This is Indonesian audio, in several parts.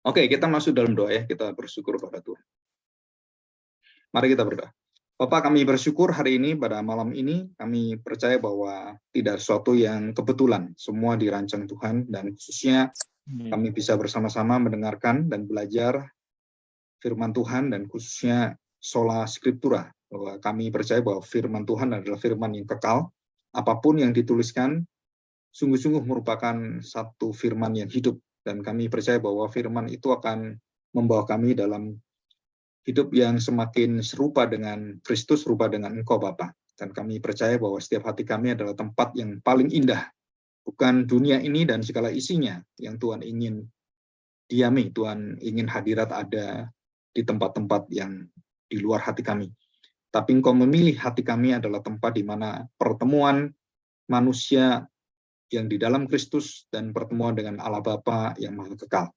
Oke, kita masuk dalam doa ya. Kita bersyukur pada Tuhan. Mari kita berdoa. Bapak, kami bersyukur hari ini, pada malam ini, kami percaya bahwa tidak sesuatu yang kebetulan. Semua dirancang Tuhan, dan khususnya kami bisa bersama-sama mendengarkan dan belajar firman Tuhan, dan khususnya sola scriptura. Bahwa kami percaya bahwa firman Tuhan adalah firman yang kekal. Apapun yang dituliskan, sungguh-sungguh merupakan satu firman yang hidup. Dan kami percaya bahwa firman itu akan membawa kami dalam hidup yang semakin serupa dengan Kristus, serupa dengan Engkau Bapa. Dan kami percaya bahwa setiap hati kami adalah tempat yang paling indah. Bukan dunia ini dan segala isinya yang Tuhan ingin diami. Tuhan ingin hadirat ada di tempat-tempat yang di luar hati kami. Tapi Engkau memilih hati kami adalah tempat di mana pertemuan manusia yang di dalam Kristus dan pertemuan dengan Allah Bapa yang Maha Kekal.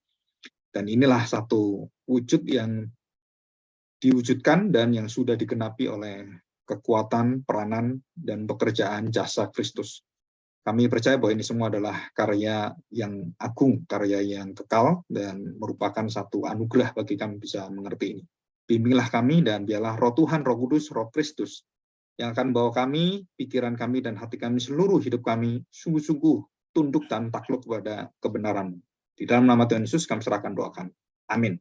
Dan inilah satu wujud yang diwujudkan dan yang sudah digenapi oleh kekuatan, peranan, dan pekerjaan jasa Kristus. Kami percaya bahwa ini semua adalah karya yang agung, karya yang kekal, dan merupakan satu anugerah bagi kami bisa mengerti ini. Bimbinglah kami, dan biarlah Roh Tuhan, Roh Kudus, Roh Kristus, yang akan bawa kami, pikiran kami, dan hati kami, seluruh hidup kami, sungguh-sungguh tunduk dan takluk kepada kebenaran. Di dalam nama Tuhan Yesus kami serahkan doa kami. Amin.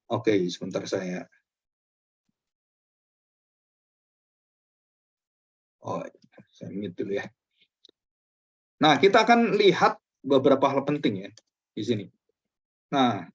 Oke, sebentar saya. Saya mute dulu ya. Nah, kita akan lihat beberapa hal penting ya di sini. Nah,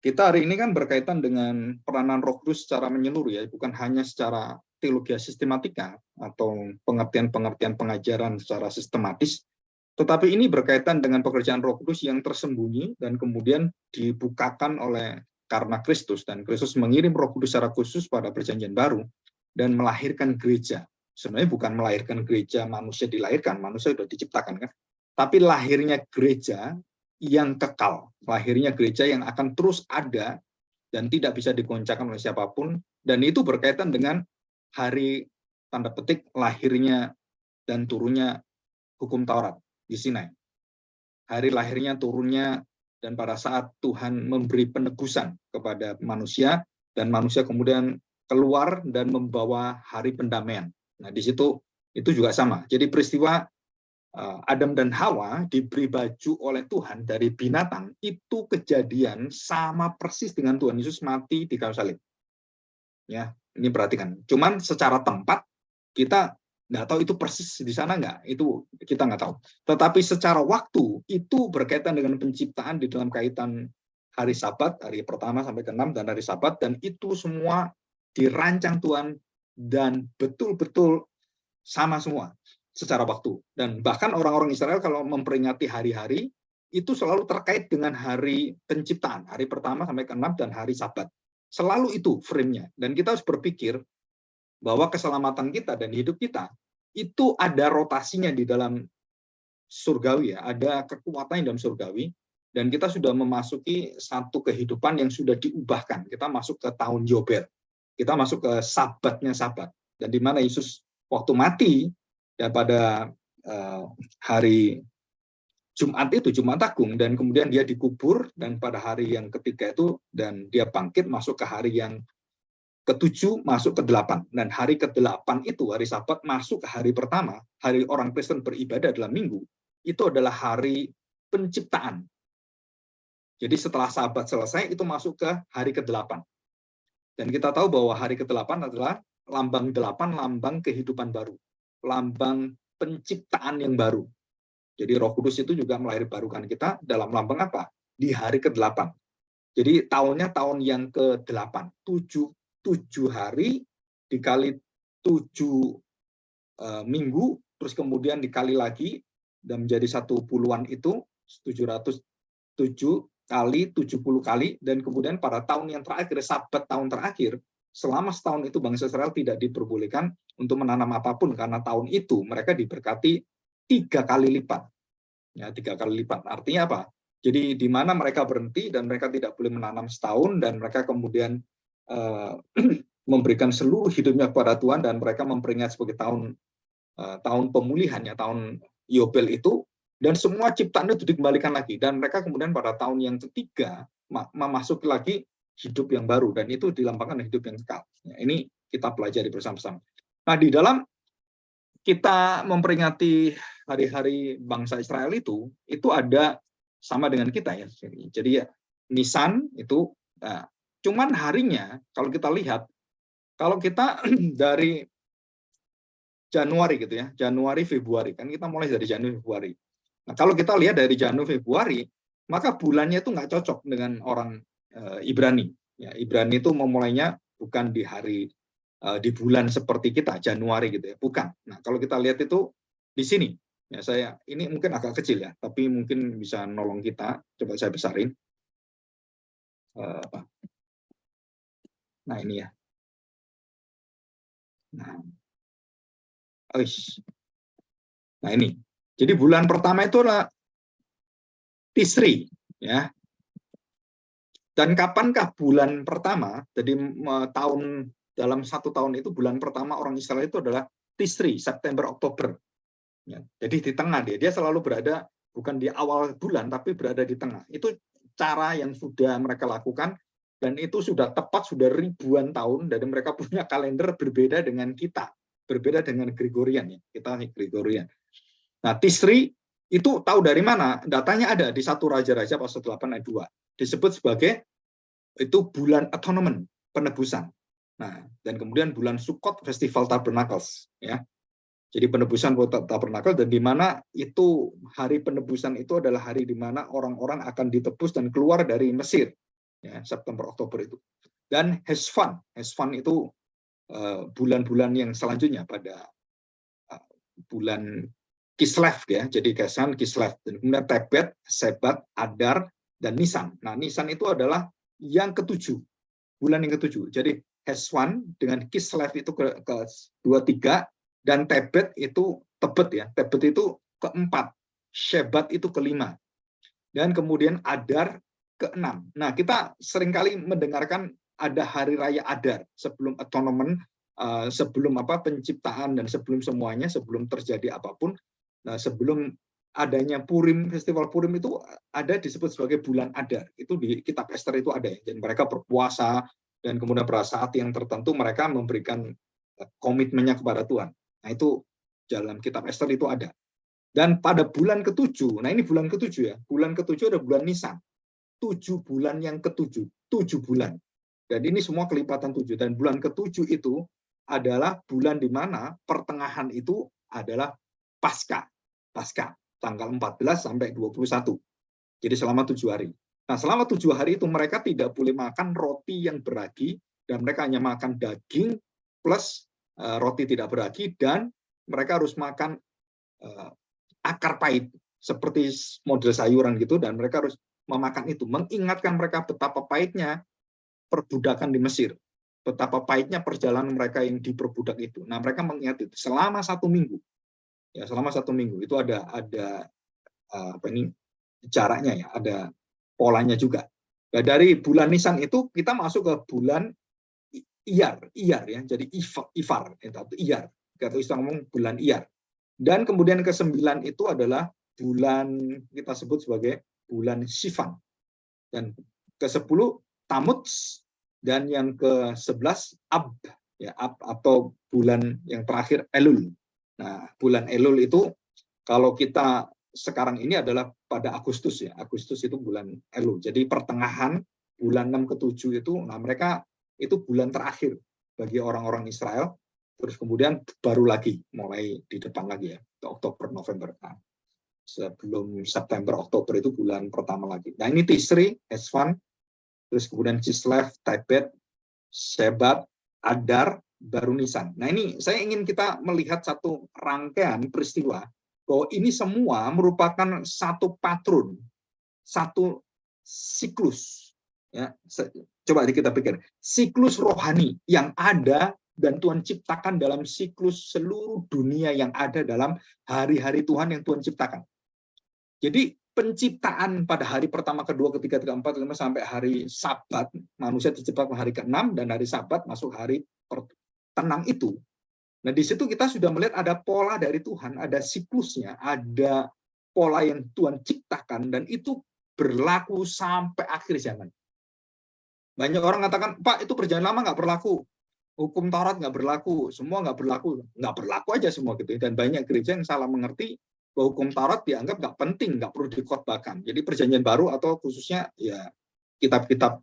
kita hari ini kan berkaitan dengan peranan Roh Kudus secara menyeluruh ya, bukan hanya secara teologi sistematika atau pengertian-pengertian pengajaran secara sistematis, tetapi ini berkaitan dengan pekerjaan Roh Kudus yang tersembunyi dan kemudian dibukakan oleh karena Kristus, dan Kristus mengirim Roh Kudus secara khusus pada Perjanjian Baru dan melahirkan gereja. Sebenarnya bukan melahirkan gereja manusia dilahirkan, manusia sudah diciptakan kan, tapi lahirnya gereja yang kekal, lahirnya gereja yang akan terus ada dan tidak bisa digoncangkan oleh siapapun, dan itu berkaitan dengan hari tanda petik lahirnya dan turunnya hukum Taurat di Sinai. Hari lahirnya, turunnya, dan pada saat Tuhan memberi penebusan kepada manusia, dan manusia kemudian keluar dan membawa hari pendamaian. Nah, di situ itu juga sama. Jadi peristiwa Adam dan Hawa diberi baju oleh Tuhan dari binatang, itu kejadian sama persis dengan Tuhan Yesus mati di kayu salib. Ya, ini perhatikan. Cuman secara tempat kita nggak tahu itu persis di sana nggak, itu kita nggak tahu. Tetapi secara waktu itu berkaitan dengan penciptaan di dalam kaitan hari Sabat, hari pertama sampai ke-6 dan hari Sabat, dan itu semua dirancang Tuhan dan betul-betul sama semua secara waktu. Dan bahkan orang-orang Israel kalau memperingati hari-hari itu selalu terkait dengan hari penciptaan, hari pertama sampai ke-6 dan hari Sabat. Selalu itu frame-nya. Dan kita harus berpikir bahwa keselamatan kita dan hidup kita itu ada rotasinya di dalam surgawi, ya, ada kekuatan dalam surgawi, dan kita sudah memasuki satu kehidupan yang sudah diubahkan. Kita masuk ke tahun Yobel, kita masuk ke sabatnya Sabat, dan di mana Yesus waktu mati ya pada hari Jumat itu, Jumat Agung, dan kemudian dia dikubur, dan pada hari yang ketiga itu dan dia bangkit masuk ke hari yang ke-7 masuk ke-8, dan hari ke-8 itu hari Sabat masuk ke hari pertama, hari orang Kristen beribadah dalam minggu, itu adalah hari penciptaan. Jadi setelah Sabat selesai itu masuk ke hari ke-8. Dan kita tahu bahwa hari ke-8 adalah lambang 8, lambang kehidupan baru, lambang penciptaan yang baru. Jadi Roh Kudus itu juga melahirbarukan kita dalam lambang apa? Di hari ke-8. Jadi tahunnya tahun yang ke-8, 7 hari dikali 7 minggu, terus kemudian dikali lagi dan menjadi 1 puluhan itu 707 kali 70 kali, dan kemudian pada tahun yang terakhir, Sabat tahun terakhir, selama setahun itu bangsa Israel tidak diperbolehkan untuk menanam apapun, karena tahun itu mereka diberkati 3 kali lipat. Ya, 3 kali lipat. Artinya apa? Jadi di mana mereka berhenti dan mereka tidak boleh menanam setahun, dan mereka kemudian memberikan seluruh hidupnya kepada Tuhan, dan mereka memperingat sebagai tahun pemulihan, ya, tahun Yobel itu, Dan semua ciptaan itu dikembalikan lagi. Dan mereka kemudian pada tahun yang ketiga memasuki lagi hidup yang baru. Dan itu dilambangkan hidup yang kekal. Ya, ini kita pelajari bersama-sama. Nah, di dalam kita memperingati hari-hari bangsa Israel itu ada sama dengan kita ya. Jadi ya, Nisan itu, nah, cuman harinya kalau kita lihat, kalau kita dari Januari gitu ya, Januari Februari kan kita mulai dari Januari Februari. Nah, kalau kita lihat dari Januari Februari, maka bulannya itu nggak cocok dengan orang Ibrani. Ya, Ibrani itu memulainya bukan di hari di bulan seperti kita Januari gitu ya, bukan. Nah, kalau kita lihat itu di sini, ya saya ini mungkin agak kecil ya, tapi mungkin bisa nolong kita. Coba saya besarin. Nah ini ya. Nah ini. Jadi bulan pertama itu adalah Tisri, ya. Dan kapankah bulan pertama? Jadi tahun dalam satu tahun itu bulan pertama orang Israel itu adalah Tisri, September, Oktober. Ya, jadi di tengah dia selalu berada bukan di awal bulan tapi berada di tengah. Itu cara yang sudah mereka lakukan dan itu sudah tepat sudah ribuan tahun dan mereka punya kalender berbeda dengan kita, berbeda dengan Gregorian ya. Kita Gregorian. Nah, Tisri itu tahu dari mana? Datanya ada di 1 Raja-Raja pasal 8 ayat 2. Disebut sebagai itu bulan atonement, penebusan. Nah, dan kemudian bulan Sukkot, Festival Tabernacles ya. Jadi penebusan tabernakel dan di mana itu hari penebusan itu adalah hari di mana orang-orang akan ditebus dan keluar dari Mesir. Ya, September Oktober itu. Dan Hesvan itu bulan-bulan yang selanjutnya pada bulan Kislev ya. Jadi Kislev dan kemudian Tebet, Sebat, Adar dan Nisan. Nah, Nisan itu adalah yang ketujuh. Bulan yang ketujuh. Jadi Hesvan dengan Kislev itu ke 23 dan Tebet itu Tebet ya. Tebet itu keempat. Shebat itu kelima. Dan kemudian Adar keenam. Nah, kita seringkali mendengarkan ada hari raya Adar sebelum atonement, sebelum penciptaan dan sebelum semuanya, sebelum terjadi apapun. Nah, sebelum adanya Purim, festival Purim itu ada disebut sebagai bulan Adar. Itu di kitab Ester itu ada ya. Dan mereka berpuasa dan kemudian pada saat yang tertentu mereka memberikan komitmennya kepada Tuhan. Nah, itu dalam kitab Ester itu ada. Dan pada bulan ke-7, nah ini bulan ke-7 ya, bulan ke-7 ada bulan Nisan. 7 bulan yang ke-7, 7 bulan. Dan ini semua kelipatan 7. Dan bulan ke-7 itu adalah bulan di mana pertengahan itu adalah Paskah. Paskah, tanggal 14 sampai 21. Jadi selama 7 hari. Nah, selama 7 hari itu mereka tidak boleh makan roti yang beragi, dan mereka hanya makan daging plus roti tidak beragi, dan mereka harus makan akar pahit seperti model sayuran gitu, dan mereka harus memakan itu, mengingatkan mereka betapa pahitnya perbudakan di Mesir, betapa pahitnya perjalanan mereka yang diperbudak itu. Nah, mereka mengingat itu selama 1 minggu, ya selama 1 minggu itu ada jaraknya ya, ada polanya juga. Nah, dari bulan Nisan itu kita masuk ke bulan Iyar ya, jadi Ifar atau Iyar, atau istilah ngomong bulan Iyar. Dan kemudian ke-9 itu adalah bulan kita sebut sebagai bulan Sivan. Dan ke-10 Tammuz, dan yang ke-11 Ab ya, Ab atau bulan yang terakhir Elul. Nah, bulan Elul itu kalau kita sekarang ini adalah pada Agustus ya. Agustus itu bulan Elul. Jadi pertengahan bulan 6 ke-7 itu, nah mereka itu bulan terakhir bagi orang-orang Israel. Terus kemudian baru lagi mulai di depan lagi ya, Oktober, November. Nah, sebelum September, Oktober itu bulan pertama lagi. Nah, ini Tisri, Hesvan, terus kemudian Kislev, Tebet, Shebat, Adar, baru Nisan. Nah, ini saya ingin kita melihat satu rangkaian peristiwa bahwa ini semua merupakan satu patron, satu siklus. Ya, coba kita pikir, siklus rohani yang ada dan Tuhan ciptakan dalam siklus seluruh dunia yang ada dalam hari-hari Tuhan yang Tuhan ciptakan. Jadi penciptaan pada hari pertama, kedua, ketiga, keempat, kelima sampai hari Sabat, manusia diciptakan hari ke-6 dan hari Sabat masuk hari tenang itu. Nah, di situ kita sudah melihat ada pola dari Tuhan, ada siklusnya, ada pola yang Tuhan ciptakan, dan itu berlaku sampai akhir zaman. Banyak orang mengatakan, Pak, itu perjanjian lama nggak berlaku, hukum Taurat nggak berlaku, semua nggak berlaku aja semua gitu. Dan banyak gereja yang salah mengerti bahwa hukum Taurat dianggap nggak penting, nggak perlu dikhotbahkan. Jadi perjanjian baru atau khususnya ya kitab-kitab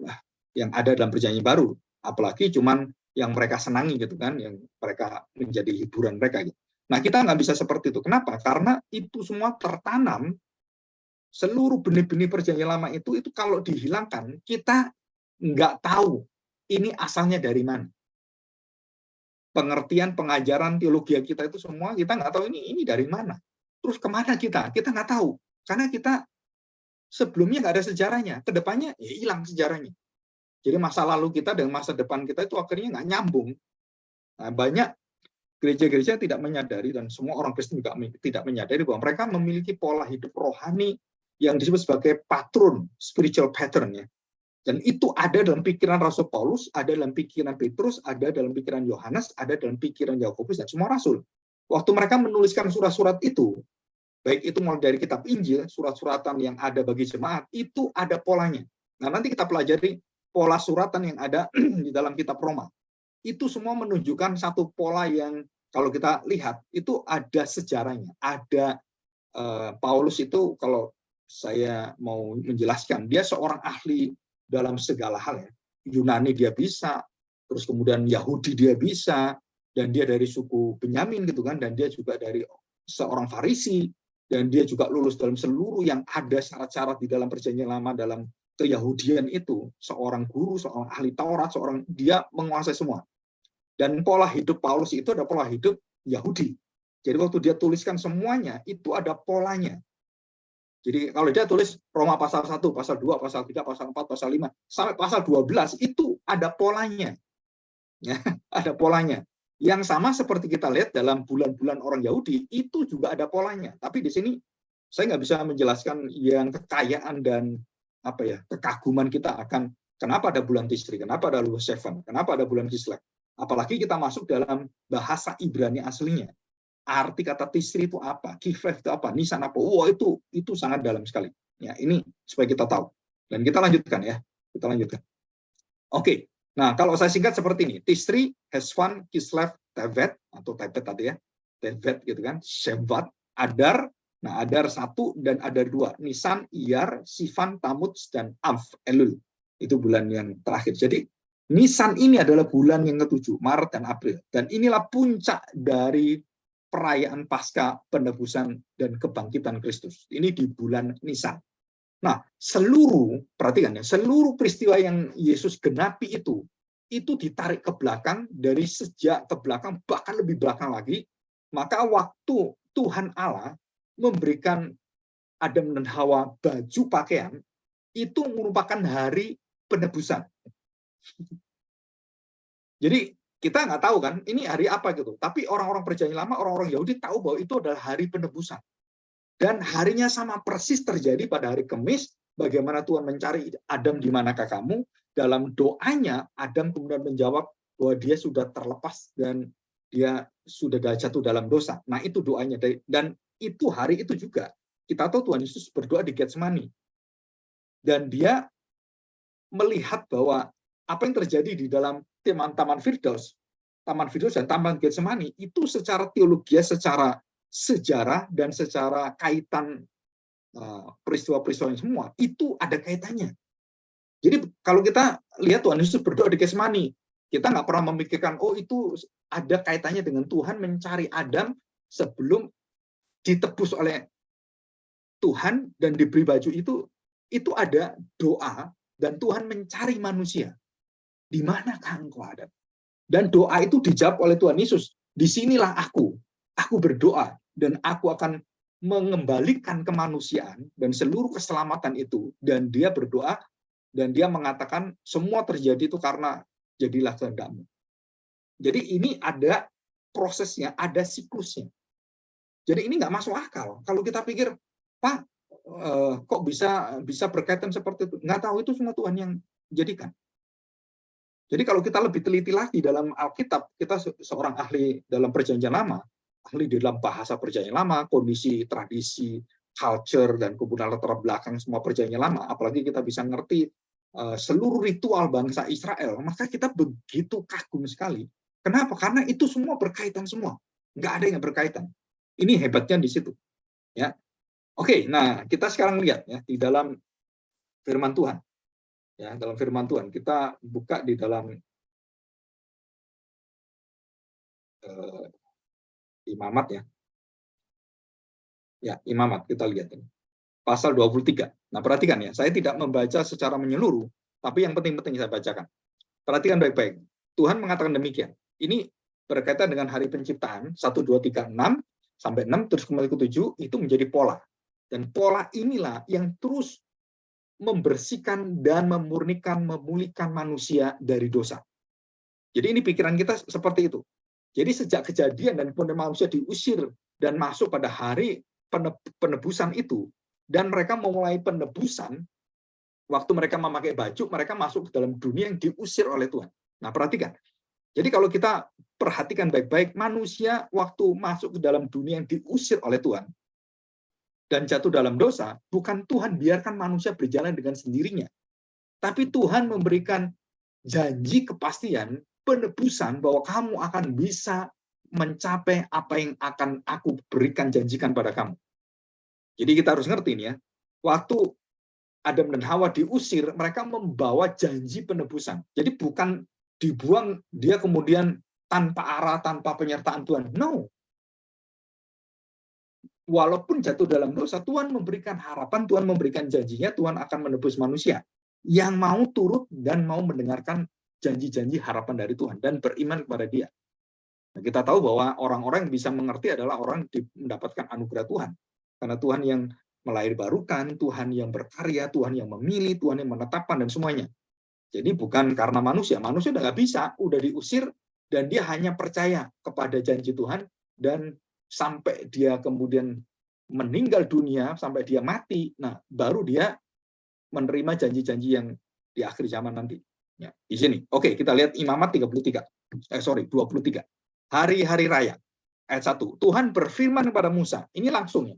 yang ada dalam perjanjian baru, apalagi cuman yang mereka senangi gitu kan, yang mereka menjadi hiburan mereka gitu. Nah, kita nggak bisa seperti itu. Kenapa? Karena itu semua tertanam, seluruh benih-benih perjanjian lama itu kalau dihilangkan, kita nggak tahu ini asalnya dari mana. Pengertian, pengajaran, teologi kita itu semua, kita nggak tahu ini dari mana. Terus kemana kita? Kita nggak tahu. Karena kita sebelumnya nggak ada sejarahnya. Kedepannya ya hilang sejarahnya. Jadi masa lalu kita dengan masa depan kita itu akhirnya nggak nyambung. Nah, banyak gereja-gereja tidak menyadari, dan semua orang Kristen juga tidak menyadari bahwa mereka memiliki pola hidup rohani yang disebut sebagai patron, spiritual pattern ya. Dan itu ada dalam pikiran Rasul Paulus, ada dalam pikiran Petrus, ada dalam pikiran Yohanes, ada dalam pikiran Yakobus dan semua rasul. Waktu mereka menuliskan surat-surat itu, baik itu mulai dari kitab Injil, surat-suratan yang ada bagi jemaat, itu ada polanya. Nah, nanti kita pelajari pola suratan yang ada di dalam kitab Roma. Itu semua menunjukkan satu pola yang kalau kita lihat itu ada sejarahnya. Ada Paulus itu, kalau saya mau menjelaskan, dia seorang ahli dalam segala hal ya. Yunani dia bisa, terus kemudian Yahudi dia bisa, dan dia dari suku Benyamin gitu kan, dan dia juga dari seorang Farisi, dan dia juga lulus dalam seluruh yang ada syarat-syarat di dalam perjanjian lama dalam keyahudian itu. Seorang guru, seorang ahli Taurat, dia menguasai semua. Dan pola hidup Paulus itu ada pola hidup Yahudi. Jadi waktu dia tuliskan semuanya, itu ada polanya. Jadi kalau dia tulis Roma pasal 1, pasal 2, pasal 3, pasal 4, pasal 5, sampai pasal 12, itu ada polanya. Ya, ada polanya. Yang sama seperti kita lihat dalam bulan-bulan orang Yahudi, itu juga ada polanya. Tapi di sini saya nggak bisa menjelaskan yang kekayaan dan kekaguman kita akan kenapa ada bulan Tisri, kenapa ada Luwes Seven, kenapa ada bulan Kislev. Apalagi kita masuk dalam bahasa Ibrani aslinya. Arti kata Tisri itu apa? Kislev itu apa? Nisan apa? Wah, itu sangat dalam sekali. Ya, ini supaya kita tahu. Dan kita lanjutkan ya. Kita lanjutkan. Oke. Nah, kalau saya singkat seperti ini. Tisri, Hesvan, Kislev, Tevet atau Tevet tadi ya. Tevet gitu kan. Shevat, Adar. Nah, Adar 1 dan Adar 2. Nisan, Iyar, Sivan, Tammuz dan Av, Elul. Itu bulan yang terakhir. Jadi Nisan ini adalah bulan yang ke-7, Maret dan April. Dan inilah puncak dari perayaan Paskah, penebusan dan kebangkitan Kristus. Ini di bulan Nisan. Nah, perhatikan ya, seluruh peristiwa yang Yesus genapi itu ditarik ke belakang, dari sejak ke belakang, bahkan lebih belakang lagi. Maka waktu Tuhan Allah memberikan Adam dan Hawa baju pakaian, itu merupakan hari penebusan. Jadi kita nggak tahu kan, ini hari apa gitu. Tapi orang-orang perjanjian lama, orang-orang Yahudi tahu bahwa itu adalah hari penebusan. Dan harinya sama persis terjadi pada hari Kamis, bagaimana Tuhan mencari Adam di manakah kamu. Dalam doanya, Adam kemudian menjawab bahwa dia sudah terlepas dan dia sudah jatuh dalam dosa. Nah, itu doanya. Dan itu hari itu juga, kita tahu Tuhan Yesus berdoa di Getsemani. Dan dia melihat bahwa apa yang terjadi di dalam Taman Firdaus dan Taman Getsemani itu secara teologi, secara sejarah dan secara kaitan peristiwa-peristiwa semua itu ada kaitannya. Jadi kalau kita lihat Tuhan Yesus berdoa di Getsemani, kita nggak pernah memikirkan itu ada kaitannya dengan Tuhan mencari Adam sebelum ditebus oleh Tuhan dan diberi baju itu ada doa dan Tuhan mencari manusia. Di manakah engkau Adam? Dan doa itu dijawab oleh Tuhan Yesus. Disinilah aku berdoa dan aku akan mengembalikan kemanusiaan dan seluruh keselamatan itu. Dan dia berdoa dan dia mengatakan semua terjadi itu karena jadilah kehendak-Mu. Jadi ini ada prosesnya, ada siklusnya. Jadi ini nggak masuk akal. Kalau kita pikir, Pak, kok bisa berkaitan seperti itu? Nggak tahu, itu semua Tuhan yang jadikan. Jadi kalau kita lebih teliti lagi dalam Alkitab, kita seorang ahli dalam perjanjian lama, ahli dalam bahasa perjanjian lama, kondisi, tradisi, culture dan kemudian latar belakang semua perjanjian lama, apalagi kita bisa ngerti seluruh ritual bangsa Israel, maka kita begitu kagum sekali. Kenapa? Karena itu semua berkaitan semua. Nggak ada yang berkaitan. Ini hebatnya di situ. Ya. Oke, nah kita sekarang lihat ya di dalam firman Tuhan. Ya, dalam firman Tuhan kita buka di dalam Imamat ya. Ya, Imamat kita lihat ini. Pasal 23. Nah, perhatikan ya, saya tidak membaca secara menyeluruh, tapi yang penting-penting saya bacakan. Perhatikan baik-baik. Tuhan mengatakan demikian. Ini berkaitan dengan hari penciptaan 1 2 3 6 sampai 6 terus kembali ke 7 itu menjadi pola. Dan pola inilah yang terus membersihkan dan memurnikan, memulihkan manusia dari dosa. Jadi ini pikiran kita seperti itu. Jadi sejak kejadian dan kemudian manusia diusir dan masuk pada hari penebusan itu, dan mereka memulai penebusan, waktu mereka memakai baju, mereka masuk ke dalam dunia yang diusir oleh Tuhan. Nah, perhatikan. Jadi kalau kita perhatikan baik-baik, manusia waktu masuk ke dalam dunia yang diusir oleh Tuhan, dan jatuh dalam dosa, bukan Tuhan biarkan manusia berjalan dengan sendirinya. Tapi Tuhan memberikan janji kepastian, penebusan bahwa kamu akan bisa mencapai apa yang akan aku berikan janjikan pada kamu. Jadi kita harus ngerti ini ya. Waktu Adam dan Hawa diusir, mereka membawa janji penebusan. Jadi bukan dibuang dia kemudian tanpa arah, tanpa penyertaan Tuhan. No. Walaupun jatuh dalam dosa, Tuhan memberikan harapan, Tuhan memberikan janjinya, Tuhan akan menebus manusia yang mau turut dan mau mendengarkan janji-janji harapan dari Tuhan dan beriman kepada Dia. Nah, kita tahu bahwa orang-orang yang bisa mengerti adalah orang yang mendapatkan anugerah Tuhan. Karena Tuhan yang melahirbarukan, Tuhan yang berkarya, Tuhan yang memilih, Tuhan yang menetapkan, dan semuanya. Jadi bukan karena manusia. Manusia udah nggak bisa, udah diusir, dan dia hanya percaya kepada janji Tuhan, dan sampai dia kemudian meninggal dunia, sampai dia mati, nah baru dia menerima janji-janji yang di akhir zaman nanti. Ya, di sini. Oke, kita lihat Imamat 23. Hari-hari raya. Ayat 1. Tuhan berfirman kepada Musa. Ini langsung ya.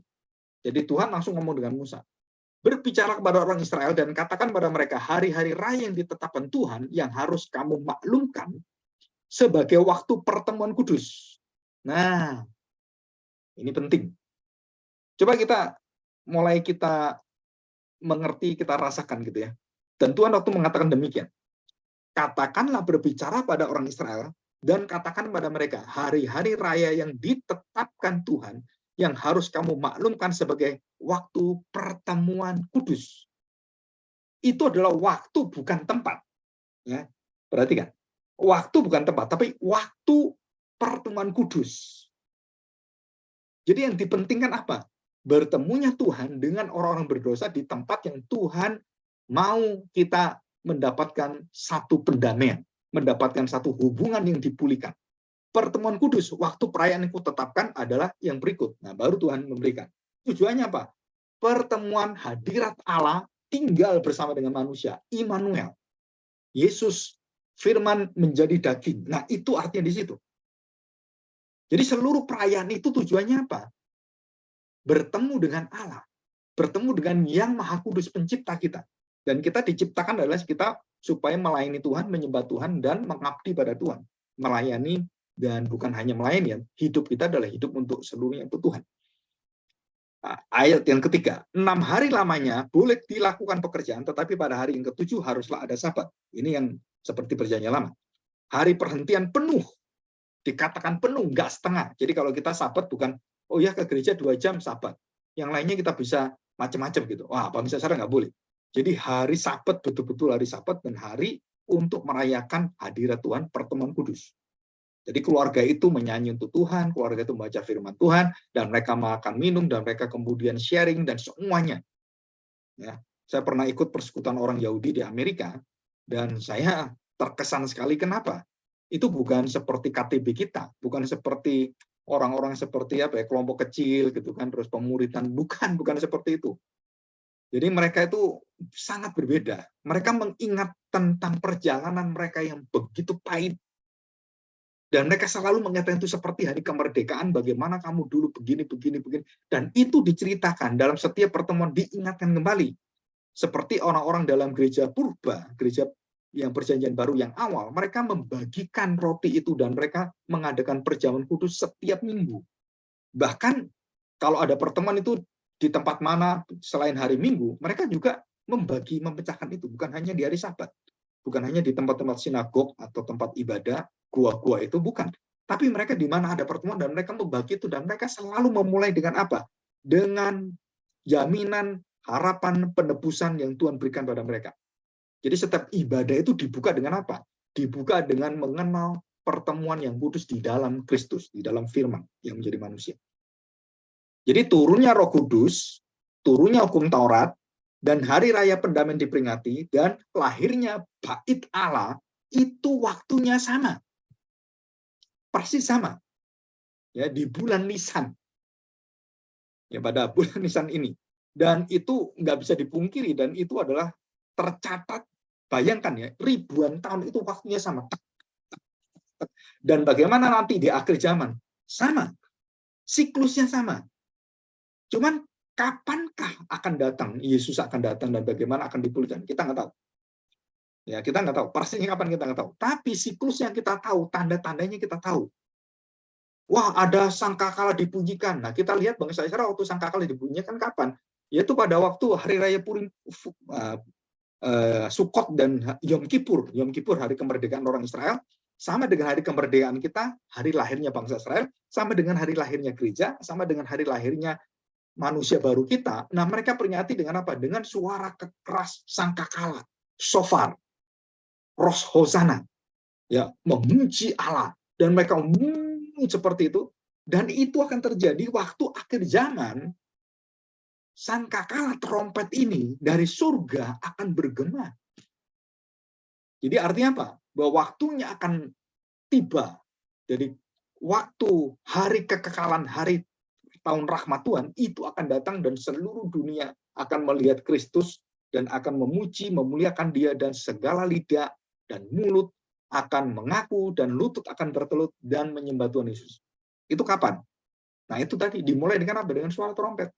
Jadi Tuhan langsung ngomong dengan Musa. Berbicara kepada orang Israel dan katakan pada mereka, hari-hari raya yang ditetapkan Tuhan yang harus kamu maklumkan sebagai waktu pertemuan kudus. Nah, ini penting. Coba kita mengerti, kita rasakan gitu ya. Dan Tuhan waktu mengatakan demikian. Katakanlah berbicara pada orang Israel dan katakan pada mereka, hari-hari raya yang ditetapkan Tuhan yang harus kamu maklumkan sebagai waktu pertemuan kudus. Itu adalah waktu, bukan tempat. Ya, perhatikan. Waktu bukan tempat, tapi waktu pertemuan kudus. Jadi yang dipentingkan apa? Bertemunya Tuhan dengan orang-orang berdosa di tempat yang Tuhan mau kita mendapatkan satu pendamaian, mendapatkan satu hubungan yang dipulihkan. Pertemuan kudus, waktu perayaan yang kutetapkan adalah yang berikut. Nah, baru Tuhan memberikan. Tujuannya apa? Pertemuan hadirat Allah tinggal bersama dengan manusia. Immanuel. Yesus, firman menjadi daging. Nah, itu artinya di situ. Jadi seluruh perayaan itu tujuannya apa? Bertemu dengan Allah. Bertemu dengan yang Maha Kudus pencipta kita. Dan kita diciptakan adalah kita supaya melayani Tuhan, menyembah Tuhan, dan mengabdi pada Tuhan. Melayani, dan bukan hanya melayani, hidup kita adalah hidup untuk seluruhnya untuk Tuhan. Nah, ayat yang ketiga, 6 hari lamanya boleh dilakukan pekerjaan, tetapi pada hari yang ke-7 haruslah ada Sabat. Ini yang seperti perjanjian lama. Hari perhentian penuh, dikatakan penuh, nggak setengah. Jadi kalau kita Sabat bukan, oh ya ke gereja 2 jam Sabat. Yang lainnya kita bisa macam-macam gitu. Wah, apa bisa saran nggak boleh. Jadi hari Sabat betul-betul hari Sabat dan hari untuk merayakan hadirat Tuhan, pertemuan kudus. Jadi keluarga itu menyanyi untuk Tuhan, keluarga itu membaca firman Tuhan, dan mereka makan minum, dan mereka kemudian sharing, dan semuanya. Ya, saya pernah ikut persekutuan orang Yahudi di Amerika, dan saya terkesan sekali. Kenapa? Itu bukan seperti KTB kita, bukan seperti orang-orang seperti apa ya, kelompok kecil gitu kan, terus pemuritan, bukan seperti itu. Jadi mereka itu sangat berbeda. Mereka mengingat tentang perjalanan mereka yang begitu pahit. Dan mereka selalu mengingatkan itu seperti hari kemerdekaan, bagaimana kamu dulu begini, begini, begini. Dan itu diceritakan dalam setiap pertemuan, diingatkan kembali. Seperti orang-orang dalam gereja purba, gereja yang perjanjian baru yang awal, mereka membagikan roti itu dan mereka mengadakan perjamuan kudus setiap minggu. Bahkan kalau ada pertemuan itu di tempat mana selain hari Minggu, mereka juga memecahkan itu, bukan hanya di hari Sabat. Bukan hanya di tempat-tempat sinagog atau tempat ibadah, gua-gua itu bukan. Tapi mereka di mana ada pertemuan dan mereka membagi itu, dan mereka selalu memulai dengan apa? Dengan jaminan harapan penebusan yang Tuhan berikan pada mereka. Jadi setiap ibadah itu dibuka dengan apa? Dibuka dengan mengenal pertemuan yang kudus di dalam Kristus, di dalam firman yang menjadi manusia. Jadi turunnya Roh Kudus, turunnya hukum Taurat, dan hari raya pendamaian diperingati, dan lahirnya Bait Allah, itu waktunya sama. Persis sama. Ya, di bulan Nisan. Ya, pada bulan Nisan ini. Dan itu nggak bisa dipungkiri, dan itu adalah tercatat, bayangkan ya, ribuan tahun itu waktunya sama. Dan bagaimana nanti di akhir zaman? Sama. Siklusnya sama. Cuman kapankah akan datang, Yesus akan datang dan bagaimana akan dipulihkan? Kita nggak tahu. Ya, kita nggak tahu. Pastinya kapan kita nggak tahu. Tapi siklusnya kita tahu, tanda-tandanya kita tahu. Wah, ada sangkakala dipujikan. Nah, kita lihat bangsa Israel waktu sangkakala dibunyikan kapan? Yaitu pada waktu Hari Raya Purim, Sukot dan Yom Kippur. Yom Kippur, hari kemerdekaan orang Israel, sama dengan hari kemerdekaan kita, hari lahirnya bangsa Israel, sama dengan hari lahirnya gereja, sama dengan hari lahirnya manusia baru kita. Nah, mereka peringati dengan apa? Dengan suara keras sangkakala, shofar, Rosh Hosana, ya, memuji Allah, dan mereka seperti itu. Dan itu akan terjadi waktu akhir zaman. Sangkakala trompet ini dari surga akan bergema. Jadi artinya apa? Bahwa waktunya akan tiba. Jadi waktu hari kekekalan, hari tahun rahmat Tuhan itu akan datang, dan seluruh dunia akan melihat Kristus dan akan memuji, memuliakan Dia, dan segala lidah dan mulut akan mengaku dan lutut akan bertelut dan menyembah Tuhan Yesus. Itu kapan? Nah, itu tadi dimulai dengan apa? Dengan suara trompet.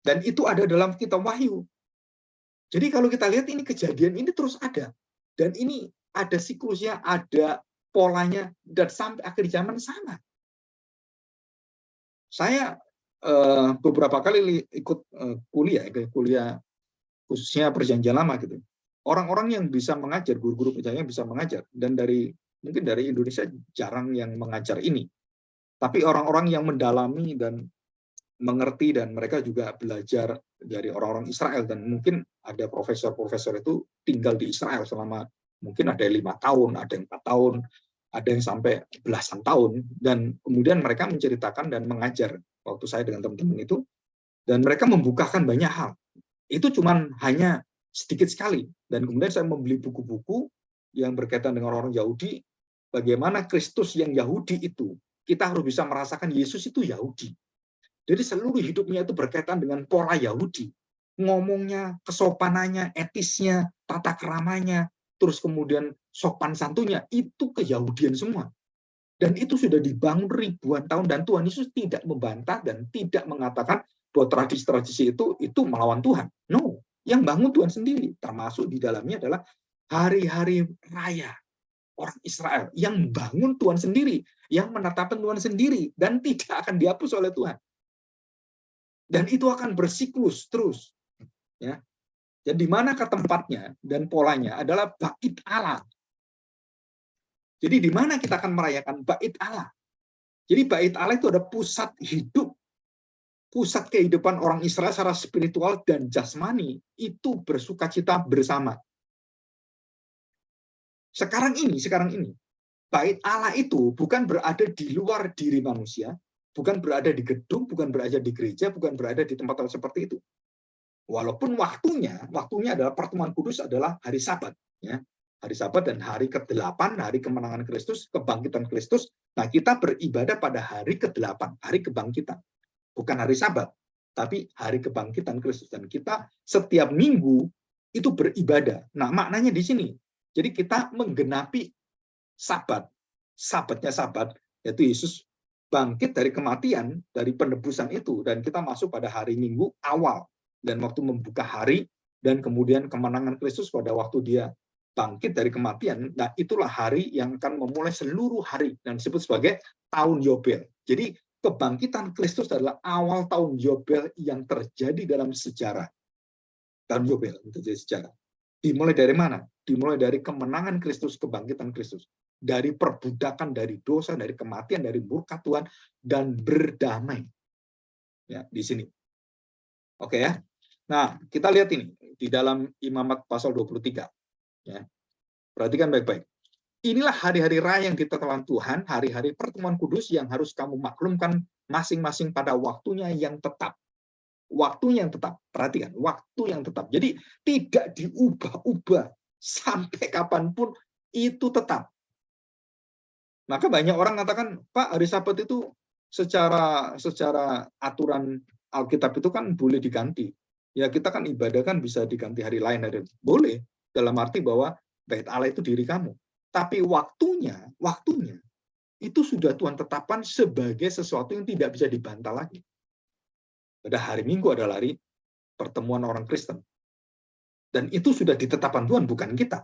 Dan itu ada dalam kitab Wahyu. Jadi kalau kita lihat ini kejadian ini terus ada, dan ini ada siklusnya, ada polanya, dan sampai akhir zaman sama. Saya beberapa kali ikut kuliah khususnya perjanjian lama gitu. Orang-orang yang bisa mengajar, guru-guru perjanjian bisa mengajar, dan mungkin dari Indonesia jarang yang mengajar ini. Tapi orang-orang yang mendalami dan mengerti, dan mereka juga belajar dari orang-orang Israel, dan mungkin ada profesor-profesor itu tinggal di Israel selama mungkin ada 5 tahun, ada yang 4 tahun, ada yang sampai belasan tahun, dan kemudian mereka menceritakan dan mengajar waktu saya dengan teman-teman itu, dan mereka membukakan banyak hal. Itu cuman hanya sedikit sekali, dan kemudian saya membeli buku-buku yang berkaitan dengan orang Yahudi, bagaimana Kristus yang Yahudi itu, kita harus bisa merasakan Yesus itu Yahudi. Jadi seluruh hidupnya itu berkaitan dengan pola Yahudi. Ngomongnya, kesopanannya, etisnya, tata keramanya, terus kemudian sopan santunnya, itu keyahudian semua. Dan itu sudah dibangun ribuan tahun, dan Tuhan Yesus tidak membantah dan tidak mengatakan bahwa tradisi-tradisi itu melawan Tuhan. No, yang bangun Tuhan sendiri, termasuk di dalamnya adalah hari-hari raya orang Israel, yang bangun Tuhan sendiri, yang menetapkan Tuhan sendiri, dan tidak akan dihapus oleh Tuhan. Dan itu akan bersiklus terus. Ya. Dan di manakah tempatnya dan polanya adalah Bait Allah. Jadi di mana kita akan merayakan Bait Allah? Jadi Bait Allah itu ada pusat hidup, pusat kehidupan orang Israel secara spiritual dan jasmani, itu bersukacita bersama. Sekarang ini, Bait Allah itu bukan berada di luar diri manusia, bukan berada di gedung, bukan berada di gereja, bukan berada di tempat-tempat seperti itu. Walaupun waktunya adalah pertemuan kudus adalah hari Sabat, ya. Hari Sabat dan hari ke-8, hari kemenangan Kristus, kebangkitan Kristus. Nah, kita beribadah pada hari ke-8, hari kebangkitan. Bukan hari Sabat, tapi hari kebangkitan Kristus. Dan kita setiap minggu itu beribadah. Nah, maknanya di sini. Jadi kita menggenapi Sabat Sabatnya Sabat, yaitu Yesus bangkit dari kematian, dari penebusan itu, dan kita masuk pada hari Minggu awal, dan waktu membuka hari, dan kemudian kemenangan Kristus pada waktu dia bangkit dari kematian. Nah, itulah hari yang akan memulai seluruh hari, dan disebut sebagai tahun Yobel. Jadi kebangkitan Kristus adalah awal tahun Yobel yang terjadi dalam sejarah. Tahun Yobel terjadi sejarah. Dimulai dari mana? Dimulai dari kemenangan Kristus, kebangkitan Kristus. Dari perbudakan, dari dosa, dari kematian, dari murka Tuhan, dan berdamai. Ya, di sini. Oke ya. Nah, kita lihat ini di dalam Imamat pasal 23. Ya. Perhatikan baik-baik. Inilah hari-hari raya yang ditetapkan Tuhan, hari-hari pertemuan kudus yang harus kamu maklumkan masing-masing pada waktunya yang tetap. Waktunya yang tetap. Perhatikan, waktu yang tetap. Jadi tidak diubah-ubah sampai kapanpun, itu tetap. Maka banyak orang mengatakan, Pak, hari Sabat itu secara aturan Alkitab itu kan boleh diganti. Ya kita kan ibadah kan bisa diganti hari lain. Boleh, dalam arti bahwa bait Allah itu diri kamu. Tapi waktunya itu sudah Tuhan tetapkan sebagai sesuatu yang tidak bisa dibantah lagi. Pada hari Minggu adalah hari pertemuan orang Kristen. Dan itu sudah ditetapkan Tuhan, bukan kita.